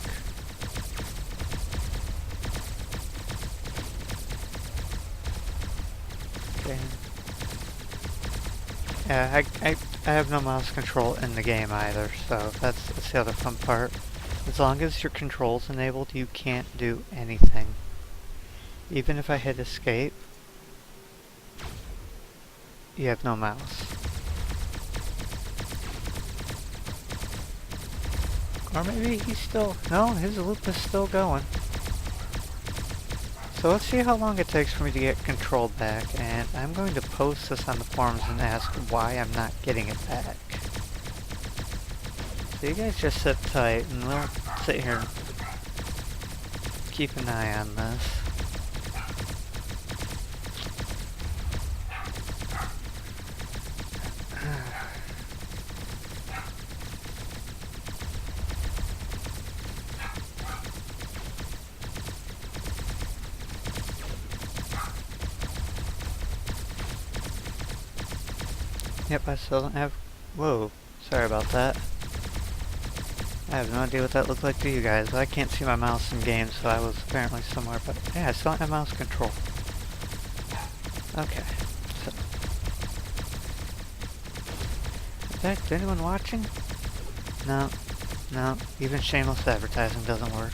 Okay. Yeah, I have no mouse control in the game either, so that's the other fun part. As long as your control's enabled, you can't do anything. Even if I hit escape, you have no mouse. Or maybe he's still... No, his loop is still going. So let's see how long it takes for me to get control back, and I'm going to post this on the forums and ask why I'm not getting it back. So you guys just sit tight, and we'll sit here and keep an eye on this. Yep, I still don't have... Whoa, sorry about that. I have no idea what that looked like to you guys, but I can't see my mouse in game, so I was apparently somewhere, but yeah, I still don't have mouse control. Okay, so... Is anyone watching? No, no, even shameless advertising doesn't work.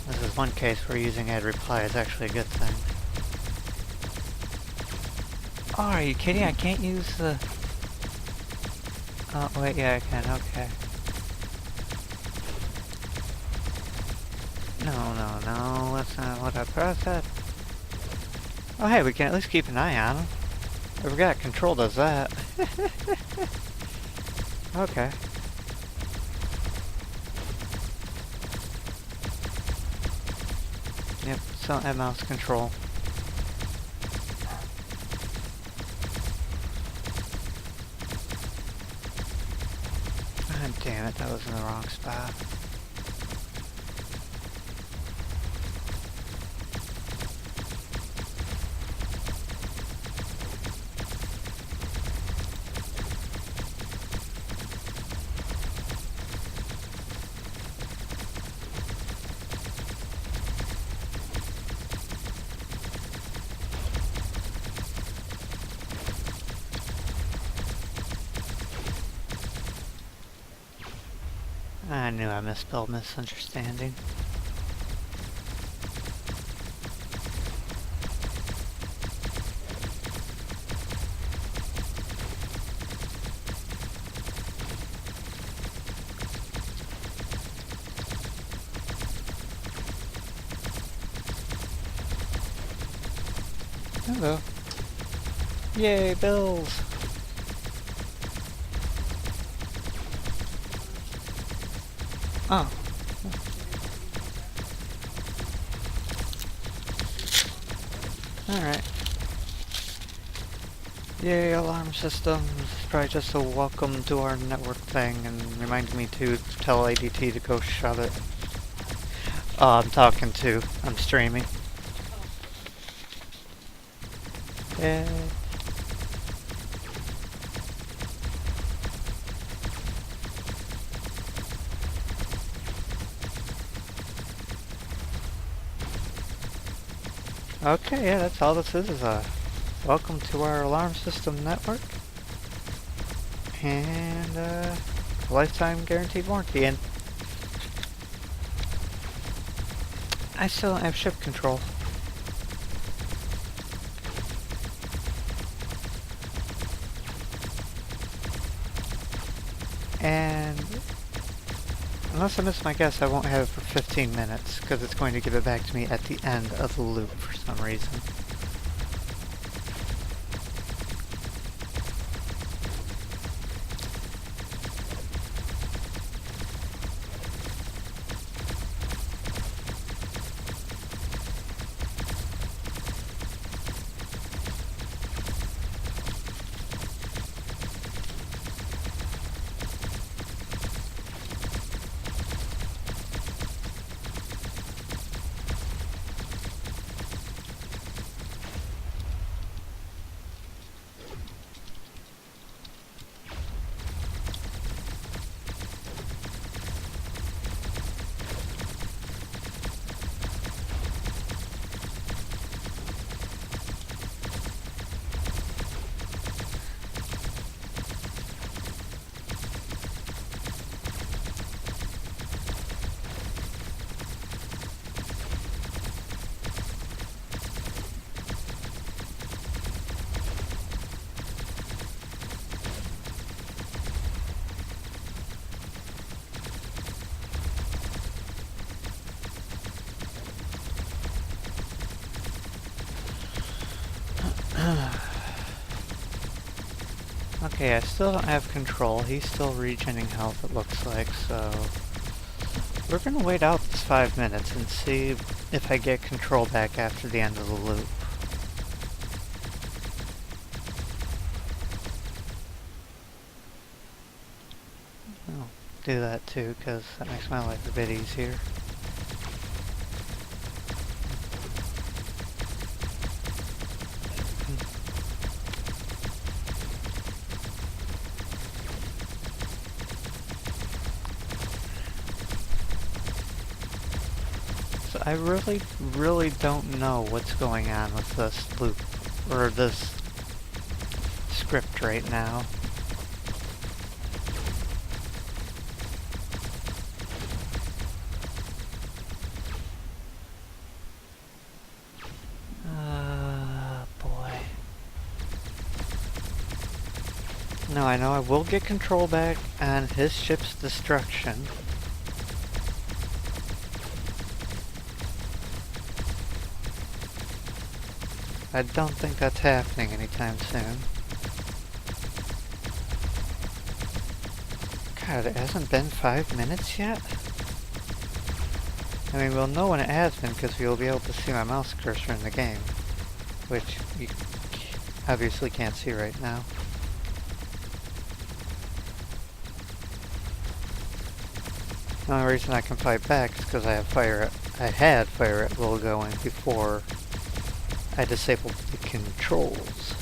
This is one case where using ad reply is actually a good thing. Oh, are you kidding? I can't use the... Oh, wait, yeah, I can, okay. No, that's not what I processed. Oh, hey, we can at least keep an eye on him. I forgot control does that. Okay. Yep, still don't have mouse control. God damn it, that was in the wrong spot. I knew I misspelled misunderstanding. Hello. Yay, bills! Oh. Alright. Yay, alarm systems. Probably just a welcome to our network thing and remind me to tell ADT to go shove it. Oh, I'm streaming. Yay. Okay, yeah, that's all this is a welcome to our alarm system network. And lifetime guaranteed warranty. And I still don't have ship control. And unless I miss my guess, I won't have it for 15 minutes, because it's going to give it back to me at the end of the loop for some reason. Okay, I still don't have control. He's still regening health, it looks like, so... We're gonna wait out this 5 minutes and see if I get control back after the end of the loop. I'll do that too, because that makes my life a bit easier. I really don't know what's going on with this loop, or this script right now. Boy. No, I know I will get control back on his ship's destruction. I don't think that's happening anytime soon. God, it hasn't been 5 minutes yet? I mean, we'll know when it has been because we'll be able to see my mouse cursor in the game. Which you obviously can't see right now. The only reason I can fight back is because I had fire at will going before I disabled the controls.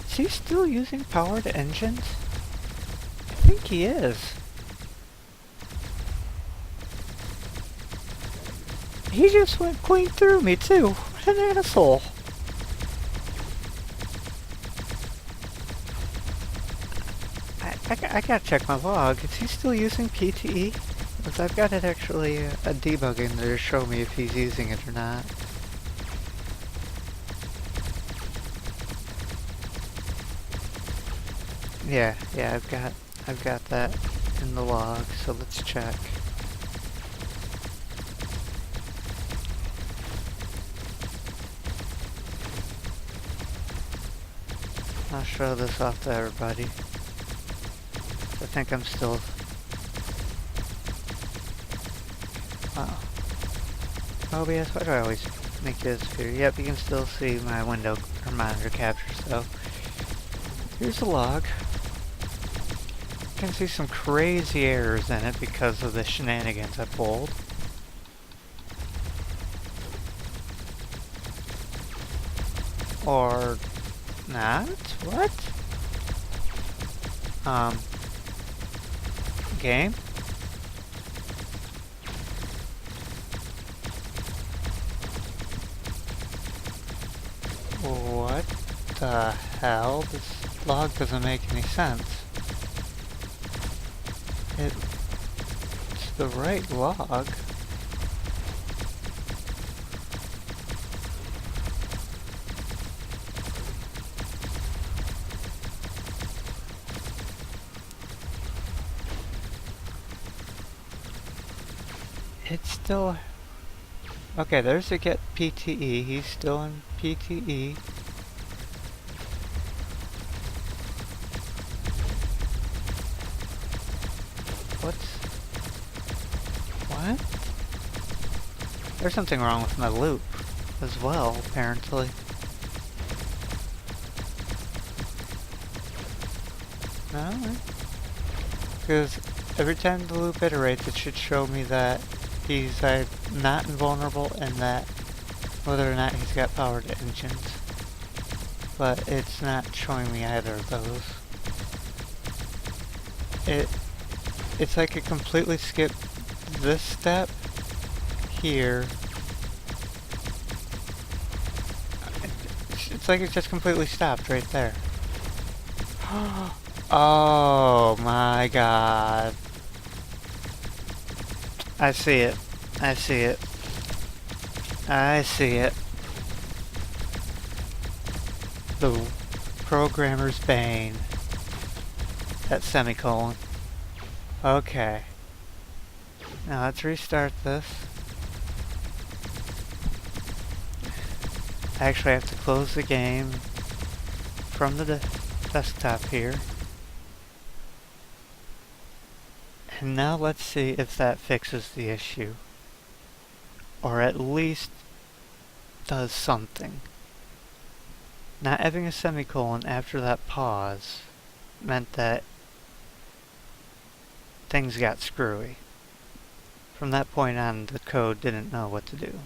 Is he still using powered engines? I think he is. He just went clean through me too. What an asshole. I gotta check my log. Is he still using PTE? Because I've got it actually a debugging there to show me if he's using it or not. Yeah, I've got that in the log, so let's check. I'll show this off to everybody. I think I'm still... Wow. OBS, why do I always make this here? Yep, you can still see my window or monitor capture, so... Here's the log. You can see some crazy errors in it because of the shenanigans I pulled. Or... not? What? Game? What the hell? This log doesn't make any sense. It's the right log. It's still... Okay, there's a get PTE. He's still in PTE. What? There's something wrong with my loop as well, apparently. No? Because every time the loop iterates, it should show me that he's not invulnerable and that whether or not he's got powered engines. But it's not showing me either of those. It's like it completely skipped this step here. It's like it just completely stopped right there. Oh my god. I see it. I see it. I see it. The programmer's bane. That semicolon. Okay. Now let's restart this. Actually, I have to close the game from the desktop here. And now let's see if that fixes the issue. Or at least does something. Not having a semicolon after that pause meant that things got screwy. From that point on, the code didn't know what to do.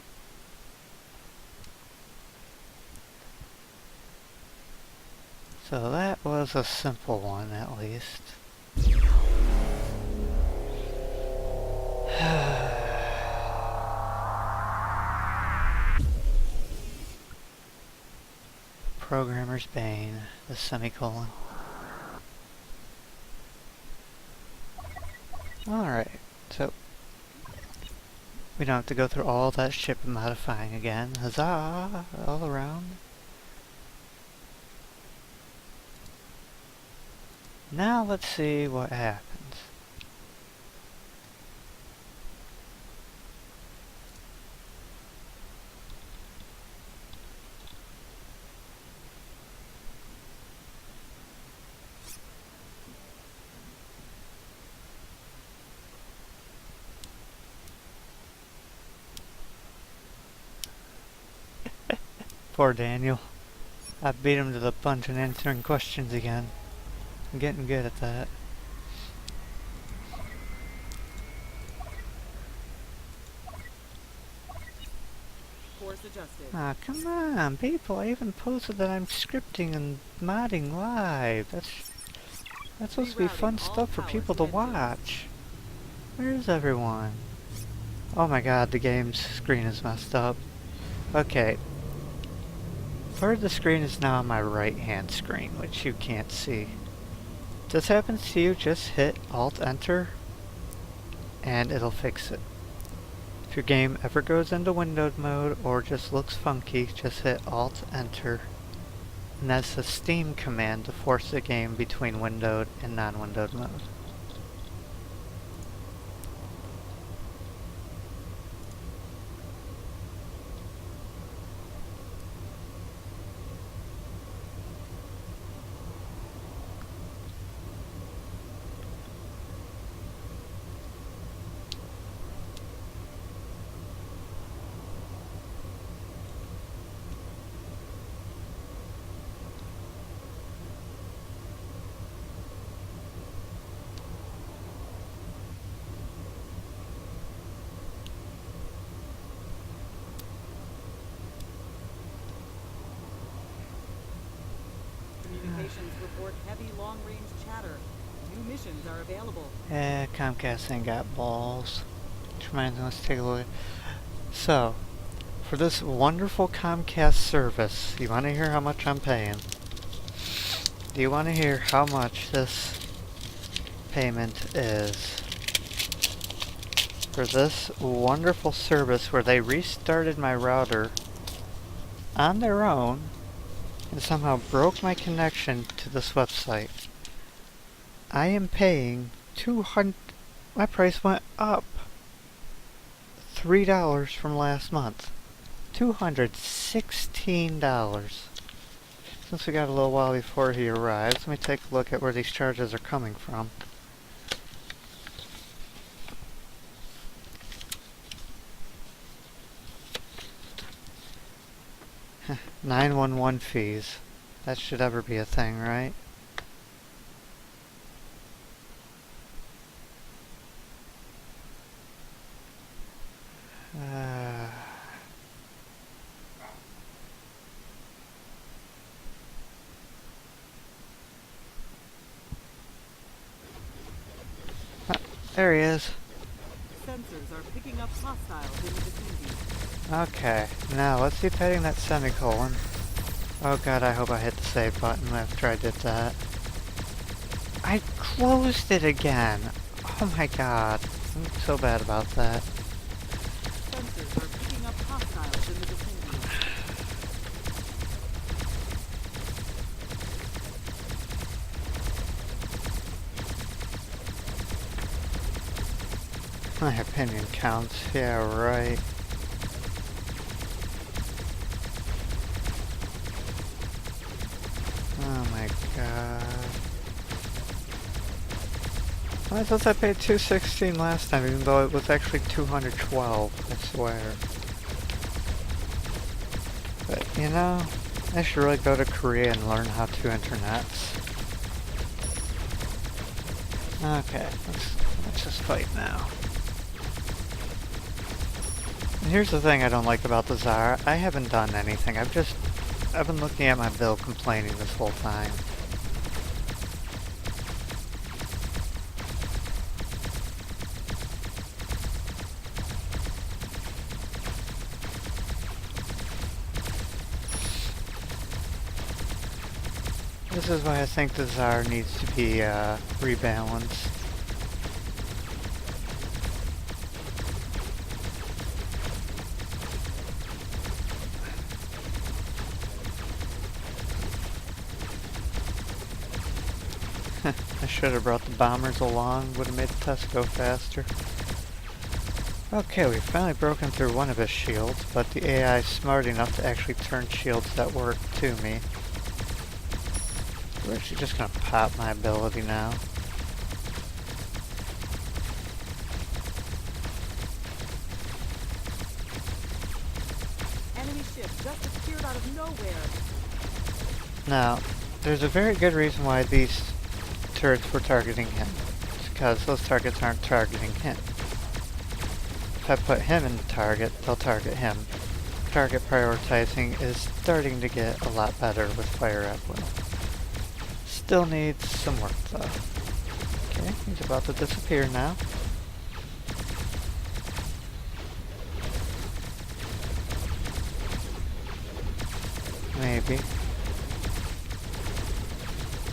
So that was a simple one, at least. Programmer's bane, the semicolon. Alright, so we don't have to go through all that ship modifying again. Huzzah! All around. Now let's see what happens. Poor Daniel. I beat him to the punch in answering questions again. I'm getting good at that. Course adjusted. Ah, come on, people. I even posted that I'm scripting and modding live. That's supposed to be fun stuff for people to watch. Where's everyone? Oh my god, the game's screen is messed up. Okay. Part of the screen is now on my right hand screen, which you can't see. If this happens to you, just hit Alt-Enter and it'll fix it. If your game ever goes into windowed mode or just looks funky, just hit Alt-Enter. And that's the Steam command to force the game between windowed and non-windowed mode. Communications report heavy long-range chatter. New missions are available. Comcast ain't got balls. Which reminds me, let's take a look. So, for this wonderful Comcast service, you want to hear how much I'm paying? Do you want to hear how much this payment is? For this wonderful service where they restarted my router on their own and somehow broke my connection to this website. I am paying $200. My price went up $3 from last month. $216. Since we got a little while before he arrives, let me take a look at where these charges are coming from. Huh, 911 fees. That should ever be a thing, right? There he is. Sensors are picking up hostiles in the vicinity. Okay, now let's keep hitting that semicolon. Oh god, I hope I hit the save button after I did that. I closed it again! Oh my god, I'm so bad about that. Sensors are picking up hostiles in the vicinity. My opinion counts. Yeah, right. Oh my god. I thought I paid $216 last time, even though it was actually $212, I swear. But, you know, I should really go to Korea and learn how to internets. Okay, let's just fight now. And here's the thing I don't like about the Tsar. I haven't done anything. I've been looking at my bill complaining this whole time. This is why I think the Tsar needs to be rebalanced. I should have brought the bombers along, would have made the test go faster. Okay, we've finally broken through one of his shields, but the AI is smart enough to actually turn shields that work to me. We're actually just gonna pop my ability now. Enemy ship just appeared out of nowhere. Now, there's a very good reason why these turrets were targeting him. It's because those targets aren't targeting him. If I put him in the target, they'll target him. Target prioritizing is starting to get a lot better with Fire at Will. Still needs some work though. Okay, he's about to disappear now. Maybe.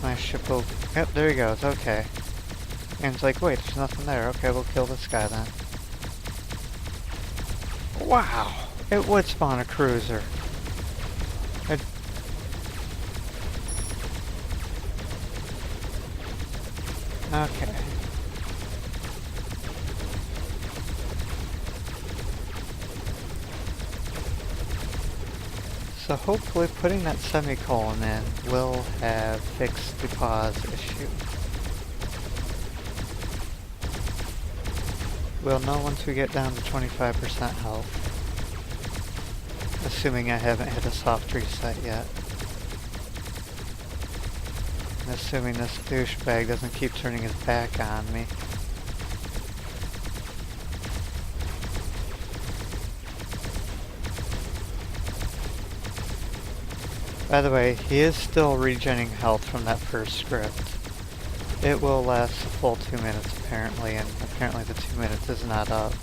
My ship will... Yep, there he goes, okay. And it's like, wait, there's nothing there. Okay, we'll kill this guy then. Wow! It would spawn a cruiser. Okay. So hopefully putting that semicolon in will have fixed the pause issue. We'll know once we get down to 25% health. Assuming I haven't hit a soft reset yet. And assuming this douchebag doesn't keep turning his back on me. By the way, he is still regenerating health from that first script. It will last a full 2 minutes apparently, and apparently the 2 minutes is not up.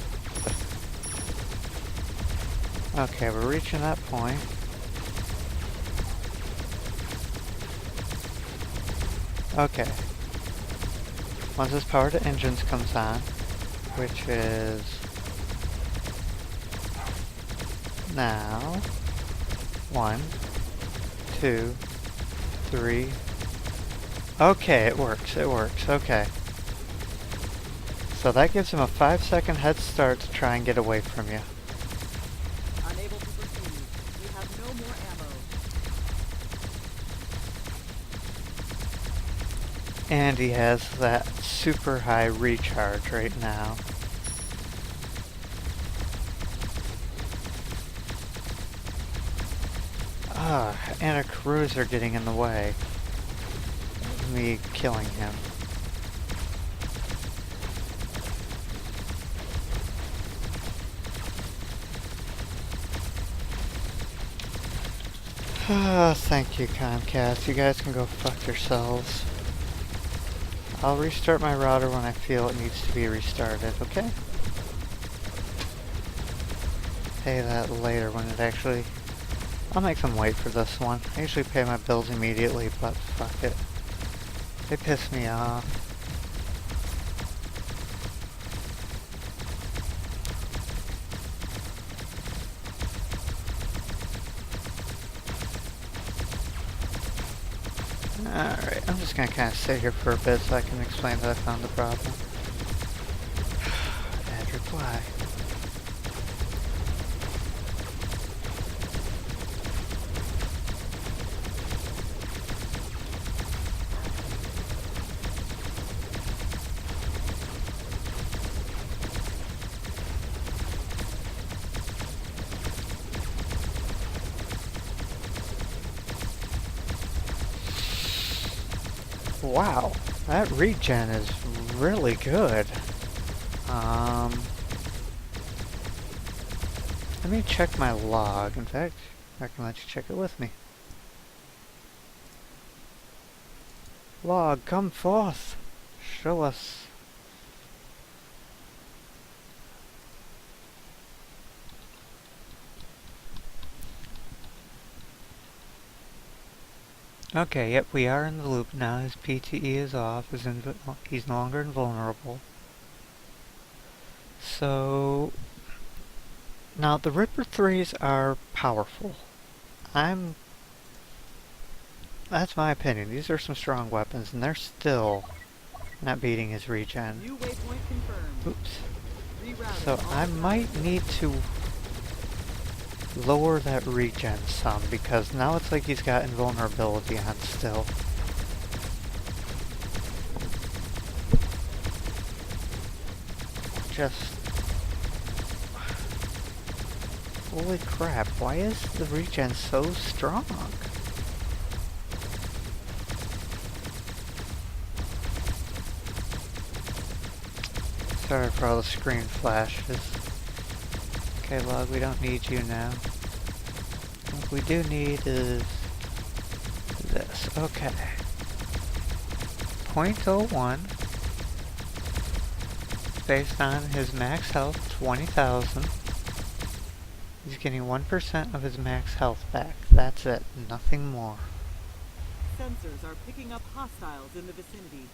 Okay, we're reaching that point. Okay. Once this power to engines comes on, which is now 1, 2, 3. Okay, it works, okay. So that gives him a 5-second head start to try and get away from you. Unable to proceed. We have no more ammo. And he has that super high recharge right now. And a cruiser getting in the way of me killing him. Thank you, Comcast. You guys can go fuck yourselves. I'll restart my router when I feel it needs to be restarted, okay? Pay that later when it actually... I'll make them wait for this one. I usually pay my bills immediately, but fuck it. They piss me off. Alright, I'm just gonna kind of sit here for a bit so I can explain that I found the problem. Address Why? Wow, that regen is really good. Let me check my log. In fact, I can let you check it with me. Log, come forth. Show us. Okay, yep, we are in the loop now. His PTE is off. He's no longer invulnerable. So, now the Ripper 3s are powerful. That's my opinion. These are some strong weapons, and they're still not beating his regen. New waypoint confirmed. Oops. Rerouting So all I might traffic. need to lower that regen some, because now it's like he's got invulnerability on still. Just... Holy crap, why is the regen so strong? Sorry for all the screen flashes. Okay, Log, we don't need you now. What we do need is this. Okay. 0.01. Based on his max health, 20,000. He's getting 1% of his max health back. That's it. Nothing more. Sensors are picking up hostiles in the vicinity.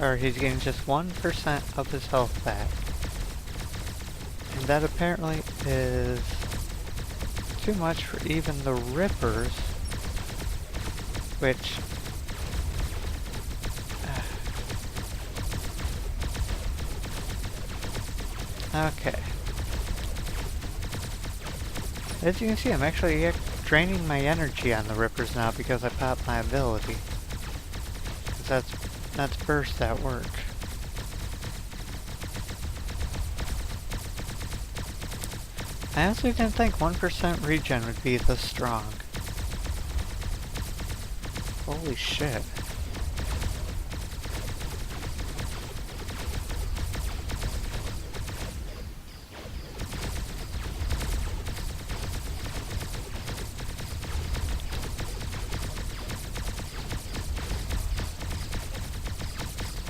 Or he's getting just 1% of his health back. And that apparently is too much for even the Rippers, which... Okay. As you can see, I'm actually draining my energy on the Rippers now because I popped my ability. 'Cause that's burst at work. I honestly didn't think 1% regen would be this strong. Holy shit.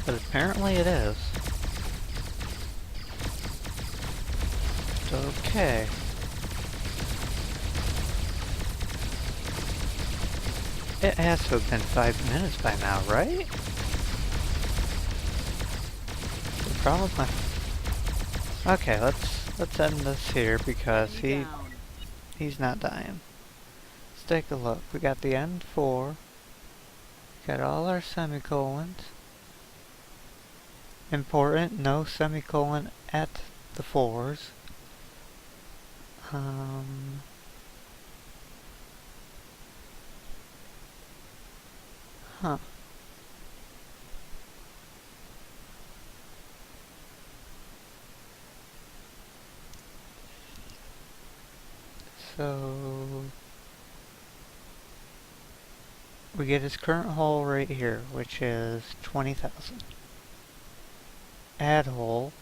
But apparently it is. Okay. It has to have been 5 minutes by now, right? The problem okay, let's end this here because Enemy down. he's not dying. Let's take a look. We got the N4. Got all our semicolons. Important, no semicolon at the 4s. Huh. So we get his current hull right here, which is 20,000. Add hull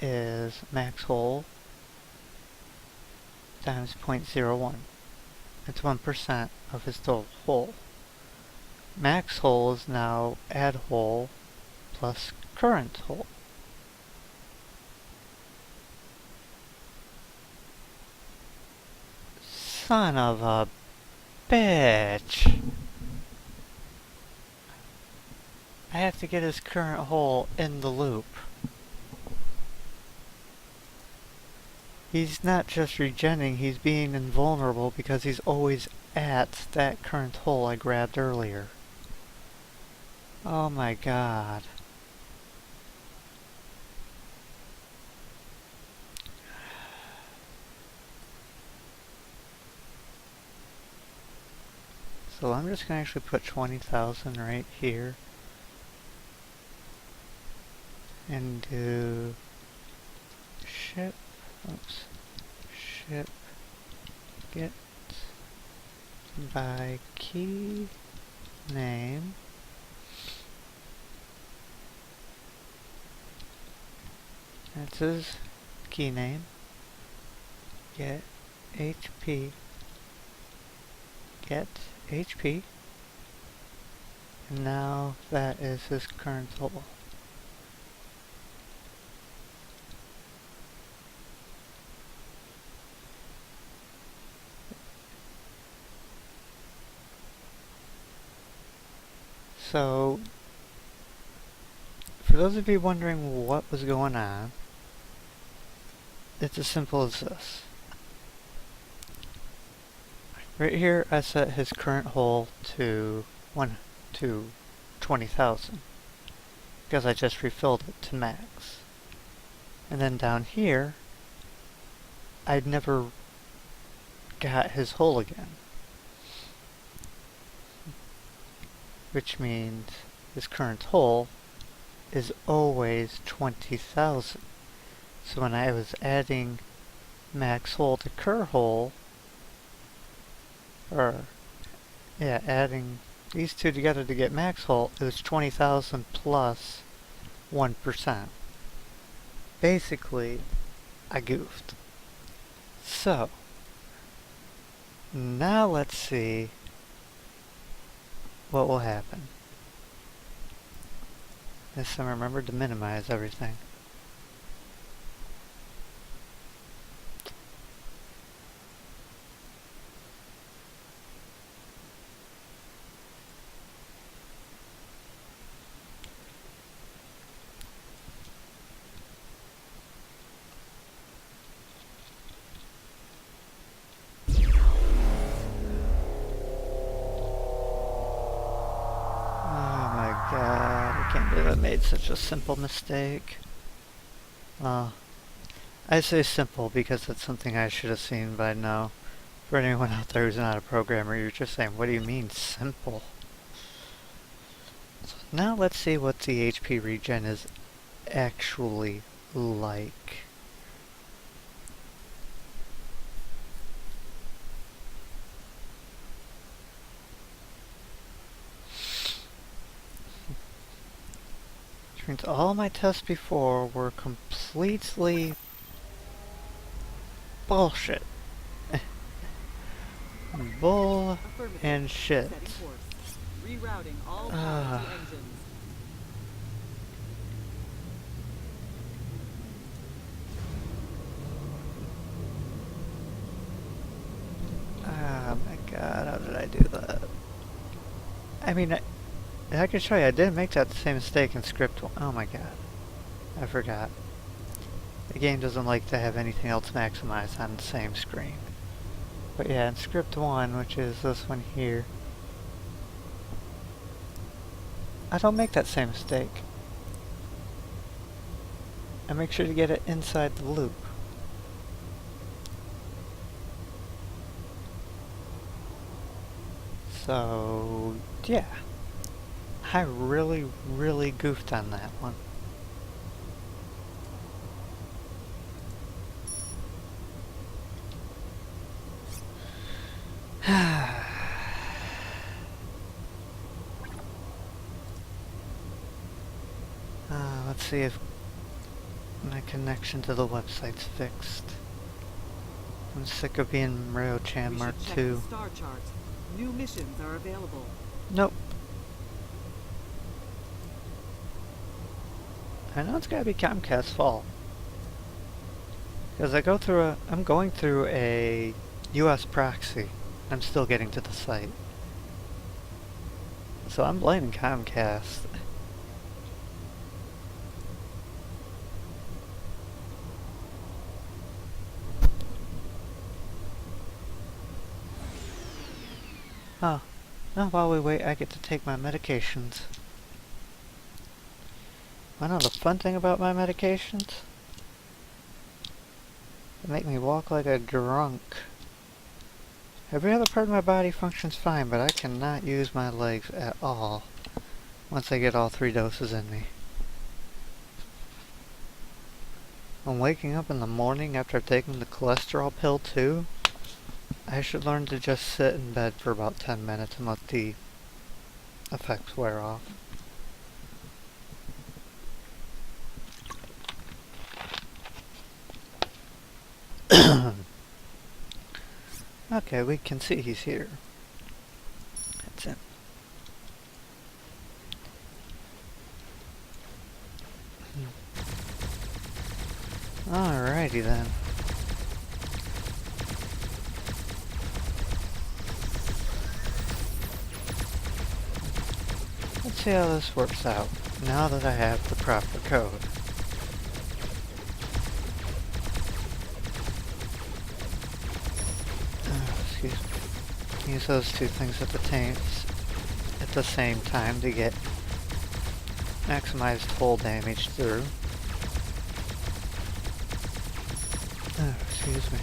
is max hull times 0.01. It's 1% of his total hull. Max hull is now add hull plus current hull. Son of a bitch! I have to get his current hull in the loop. He's not just regenning, he's being invulnerable because he's always at that current hole I grabbed earlier. Oh my god. So I'm just gonna actually put 20,000 right here. And do ship, oops, ship get by key name. That's his key name. Get HP. Get HP. And now that is his current hole. So, for those of you wondering what was going on, it's as simple as this. Right here, I set his current hole to 20,000 because I just refilled it to max. And then down here, I'd never got his hole again, which means his current hole is always 20,000. So when I was adding max hole to cur hole, adding these two together to get max hole, it was 20,000 plus 1%. Basically, I goofed. So, now let's see what will happen. This time remember to minimize everything. I made such a simple mistake. I say simple because it's something I should have seen by now. For anyone out there who's not a programmer, you're just saying, what do you mean simple? So now let's see what the HP regen is actually like. Which means all my tests before were completely bullshit. Bull and shit. Rerouting all power to engines. Oh my god, how did I do that? I mean, I can show you, I did make that same mistake in script 1. Oh my god. I forgot. The game doesn't like to have anything else maximized on the same screen. But yeah, in script 1, which is this one here, I don't make that same mistake. I make sure to get it inside the loop. So, yeah. I really, really goofed on that one. Let's see if my connection to the website's fixed. I'm sick of being Rayo-chan Mark II. Star chart. New missions are available. Nope. I know it's gotta be Comcast's fault. Because I'm going through a US proxy. I'm still getting to the site. So I'm blaming Comcast. Oh. Oh, while we wait, I get to take my medications. Wanna know the fun thing about my medications? They make me walk like a drunk. Every other part of my body functions fine, but I cannot use my legs at all once I get all 3 doses in me. I'm waking up in the morning after taking the cholesterol pill too. I should learn to just sit in bed for about 10 minutes and let the effects wear off. Okay, we can see he's here. That's it. Alrighty then. Let's see how this works out, now that I have the proper code. Excuse me. Use those 2 things at the same time to get maximized hull damage through. Oh, excuse me.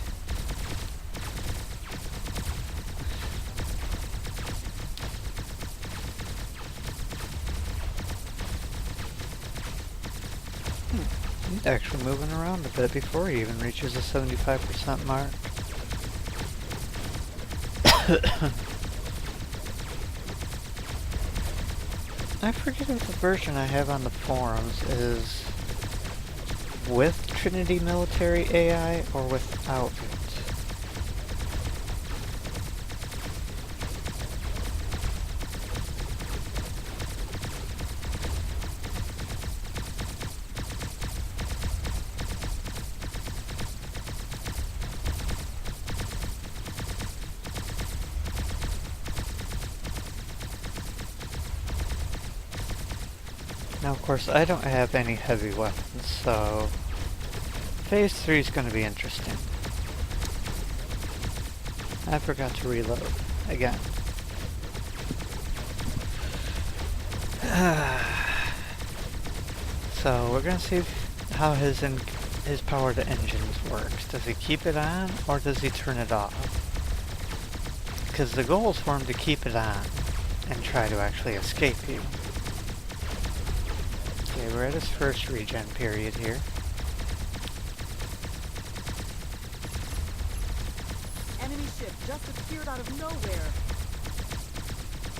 He's actually moving around a bit before he even reaches the 75% mark. I forget if the version I have on the forums is with Trinity Military AI or without it. Now, of course, I don't have any heavy weapons, so Phase 3 is going to be interesting. I forgot to reload again. So we're going to see how his power to engines works. Does he keep it on or does he turn it off? Because the goal is for him to keep it on and try to actually escape you. Okay, we're at his first regen period here. Enemy ship just appeared out of nowhere.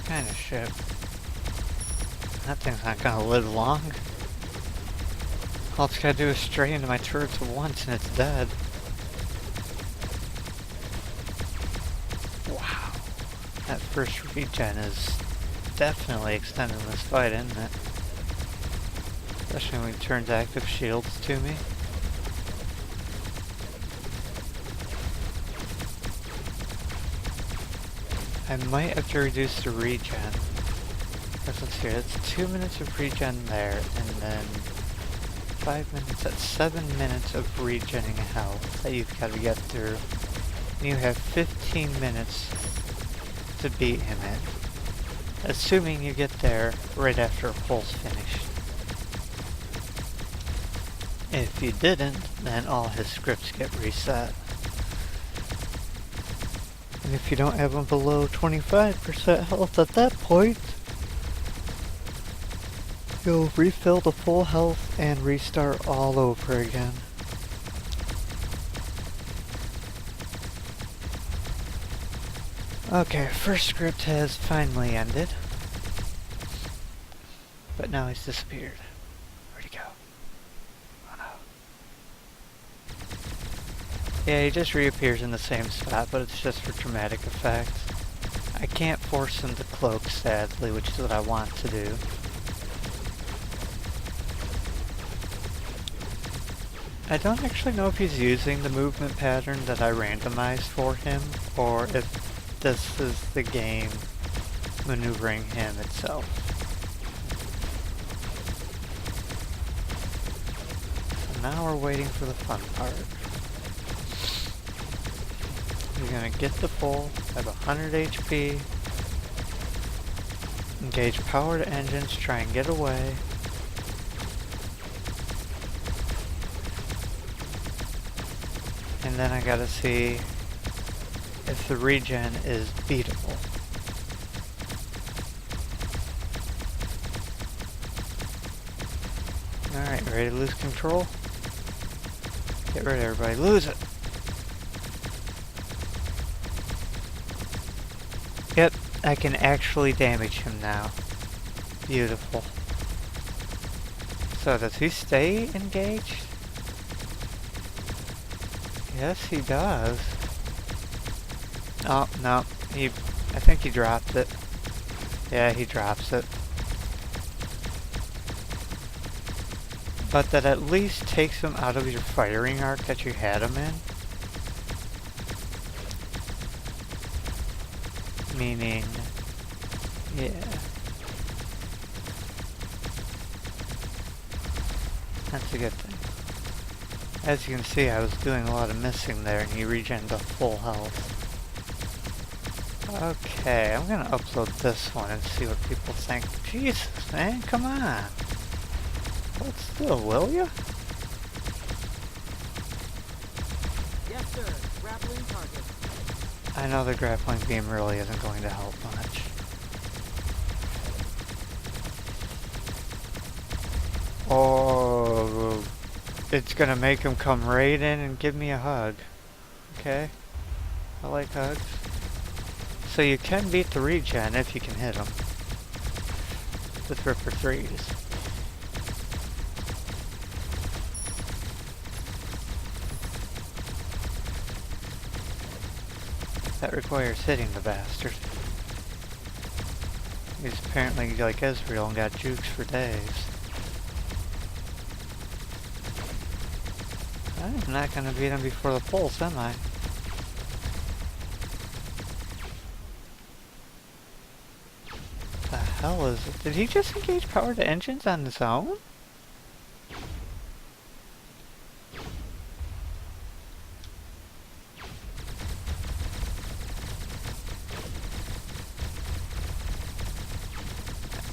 Kind of ship. That thing's not gonna live long. All it's gotta do is stray into my turrets once and it's dead. Wow. That first regen is definitely extending this fight, isn't it? Especially when he turns active shields to me. I might have to reduce the regen. Because let's see, it's 2 minutes of regen there, and then 5 minutes, that's 7 minutes of regenning health that you've got to get through. And you have 15 minutes to beat him in. Assuming you get there right after a pulse finished. If you didn't, then all his scripts get reset. And if you don't have him below 25% health at that point, you'll refill the full health and restart all over again. Okay, first script has finally ended. But now he's disappeared. Where'd he go? Oh no. Yeah, he just reappears in the same spot, but it's just for dramatic effect. I can't force him to cloak, sadly, which is what I want to do. I don't actually know if he's using the movement pattern that I randomized for him, or if this is the game maneuvering him itself. So now we're waiting for the fun part. You're gonna get the full, have 100 HP, Engage powered engines, try and get away. And then I gotta see if the regen is beatable. Alright, ready to lose control? Get ready everybody, lose it! Yep, I can actually damage him now. Beautiful. So does he stay engaged? Yes, he does. Oh, no. I think he dropped it. Yeah, he drops it. But that at least takes him out of your firing arc that you had him in. Meaning, yeah. That's a good thing. As you can see, I was doing a lot of missing there, and he regened to full health. Okay, I'm gonna upload this one and see what people think. Jesus, man, come on! Hold still, will ya? Yes, sir. Grappling target. I know the grappling beam really isn't going to help much. Oh, it's gonna make him come right in and give me a hug. Okay, I like hugs. So you can beat the regen if you can hit him with Ripper 3s. That requires hitting the bastard. He's apparently like Ezreal and got jukes for days. I'm not gonna beat him before the pulse, am I? The hell is it? Did he just engage powered engines on his own?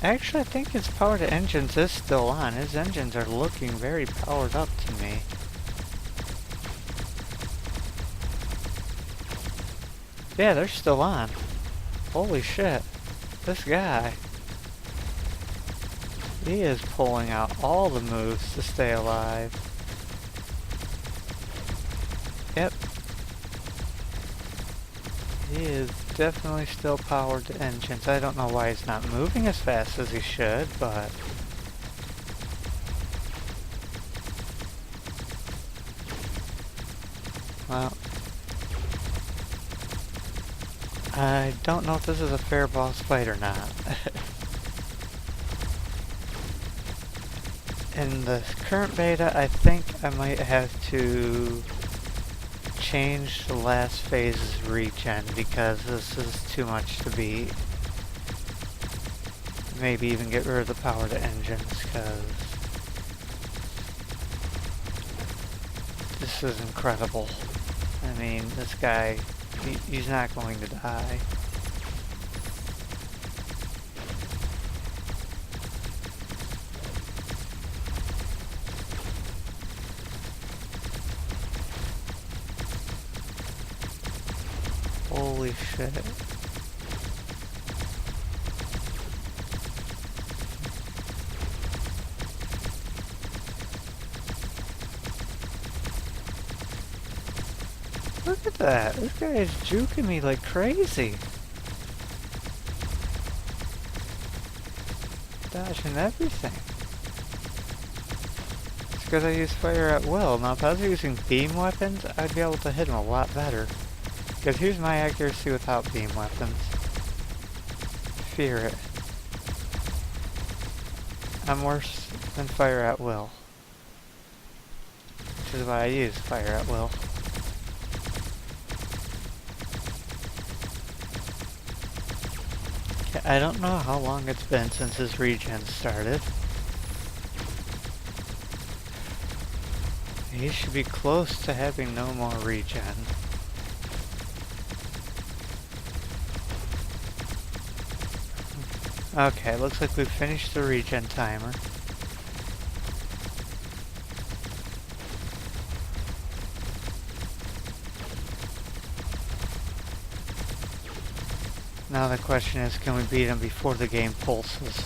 Actually, I think his powered engines is still on. His engines are looking very powered up to me. Yeah, they're still on. Holy shit. This guy. He is pulling out all the moves to stay alive. Yep. He is definitely still powered to engines. I don't know why he's not moving as fast as he should, but... well... I don't know if this is a fair boss fight or not. In the current beta, I think I might have to change the last phase's regen because this is too much to beat. Maybe even get rid of the power to engines because this is incredible. I mean, this guy, he's not going to die. Holy shit. Look at that. This guy is juking me like crazy. Dodging everything. It's because I use fire at will. Now if I was using beam weapons, I'd be able to hit him a lot better. Because here's my accuracy without beam weapons. Fear it. I'm worse than fire at will. Which is why I use fire at will. I don't know how long it's been since his regen started. He should be close to having no more regen. Okay, looks like we've finished the regen timer. Now the question is, can we beat him before the game pulses?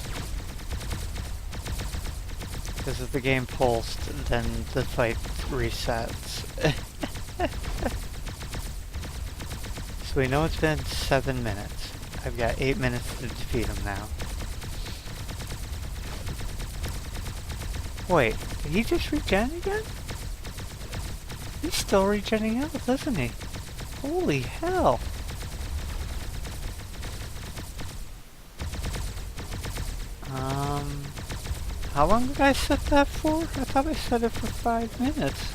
Because if the game pulsed, then the fight resets. So we know it's been 7 minutes. I've got 8 minutes to defeat him now. Wait, did he just regen again? He's still regenning health, isn't he? Holy hell! How long did I set that for? I thought I set it for 5 minutes.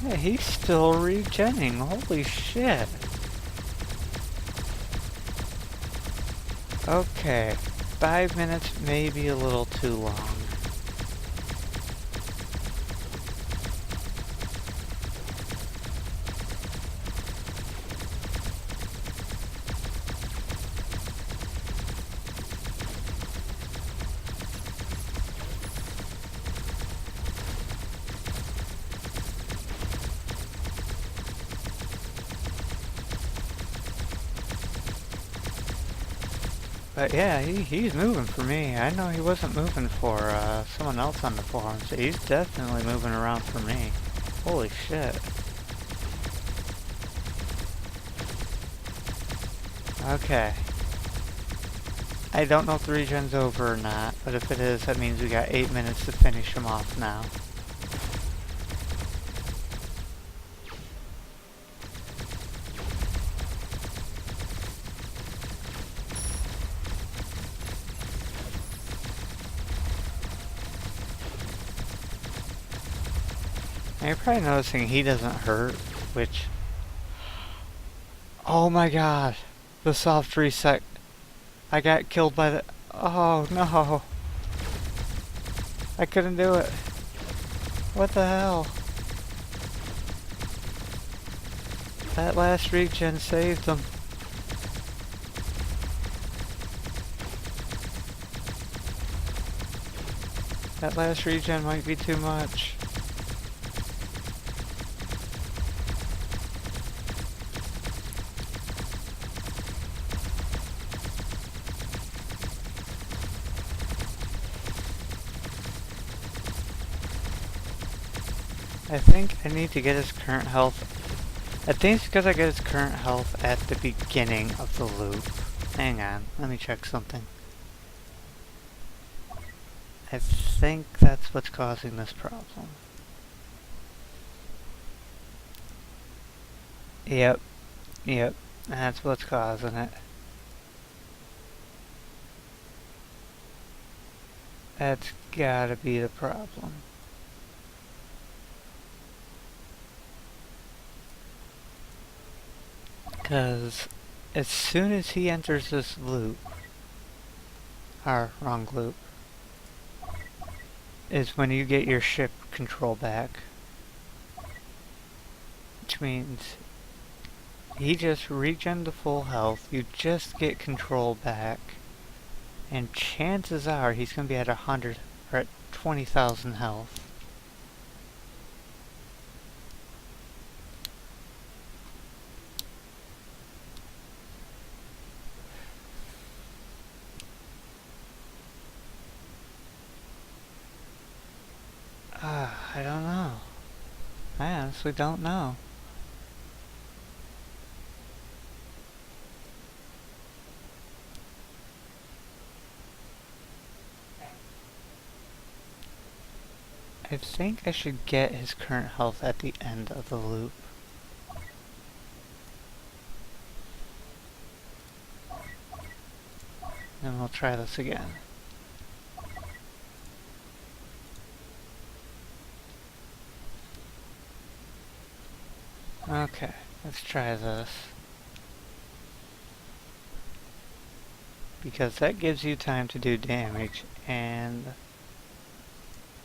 Yeah, he's still regenning. Holy shit. Okay. 5 minutes may be a little too long. But yeah, he's moving for me. I know he wasn't moving for someone else on the forum, so he's definitely moving around for me. Holy shit. Okay. I don't know if the regen's over or not, but if it is, that means we got 8 minutes to finish him off now. And you're probably noticing he doesn't hurt, which... Oh my god! The soft reset. I got killed by the... Oh no! I couldn't do it. What the hell? That last regen saved him. That last regen might be too much. I think I need to get his current health. I think it's because I get his current health at the beginning of the loop. Hang on, let me check something. I think that's what's causing this problem. Yep, that's what's causing it. That's gotta be the problem. Because as soon as he enters this loop, or wrong loop, is when you get your ship control back. Which means he just regened to full health, you just get control back, and chances are he's going to be at 100 or at 20,000 health. I don't know. I honestly don't know. I think I should get his current health at the end of the loop. and we'll try this again. Okay, let's try this. Because that gives you time to do damage, and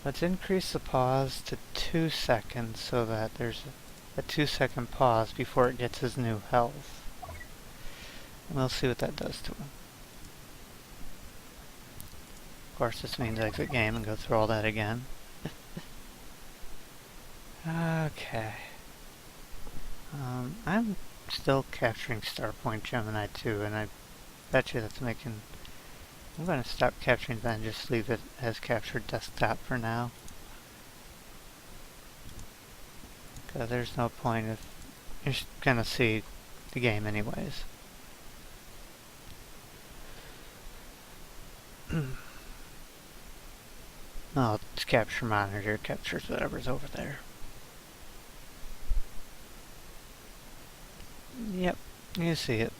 let's increase the pause to 2 seconds so that there's a 2-second pause before it gets his new health. And we'll see what that does to him. Of course, this means exit game and go through all that again. Okay. I'm still capturing Starpoint Gemini 2, and I bet you that's making... I'm going to stop capturing that and just leave it as captured desktop for now. Because there's no point if you're going to see the game anyways. Oh, it's capture monitor, captures whatever's over there. Yep, you see it.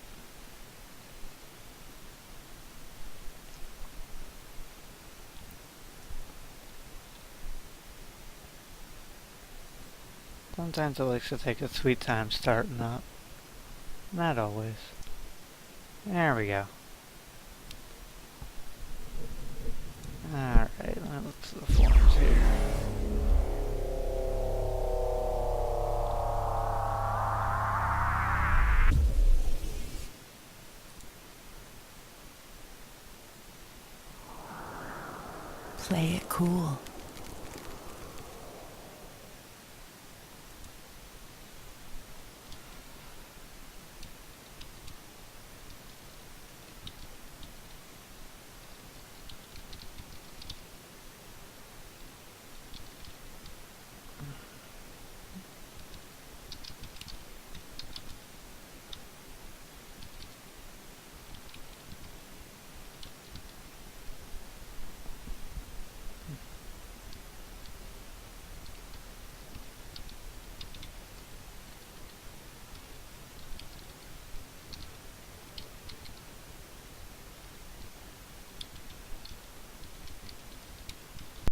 Sometimes it likes to take a sweet time starting up. Not always. There we go. Alright, let's look to the forums here. Play it cool.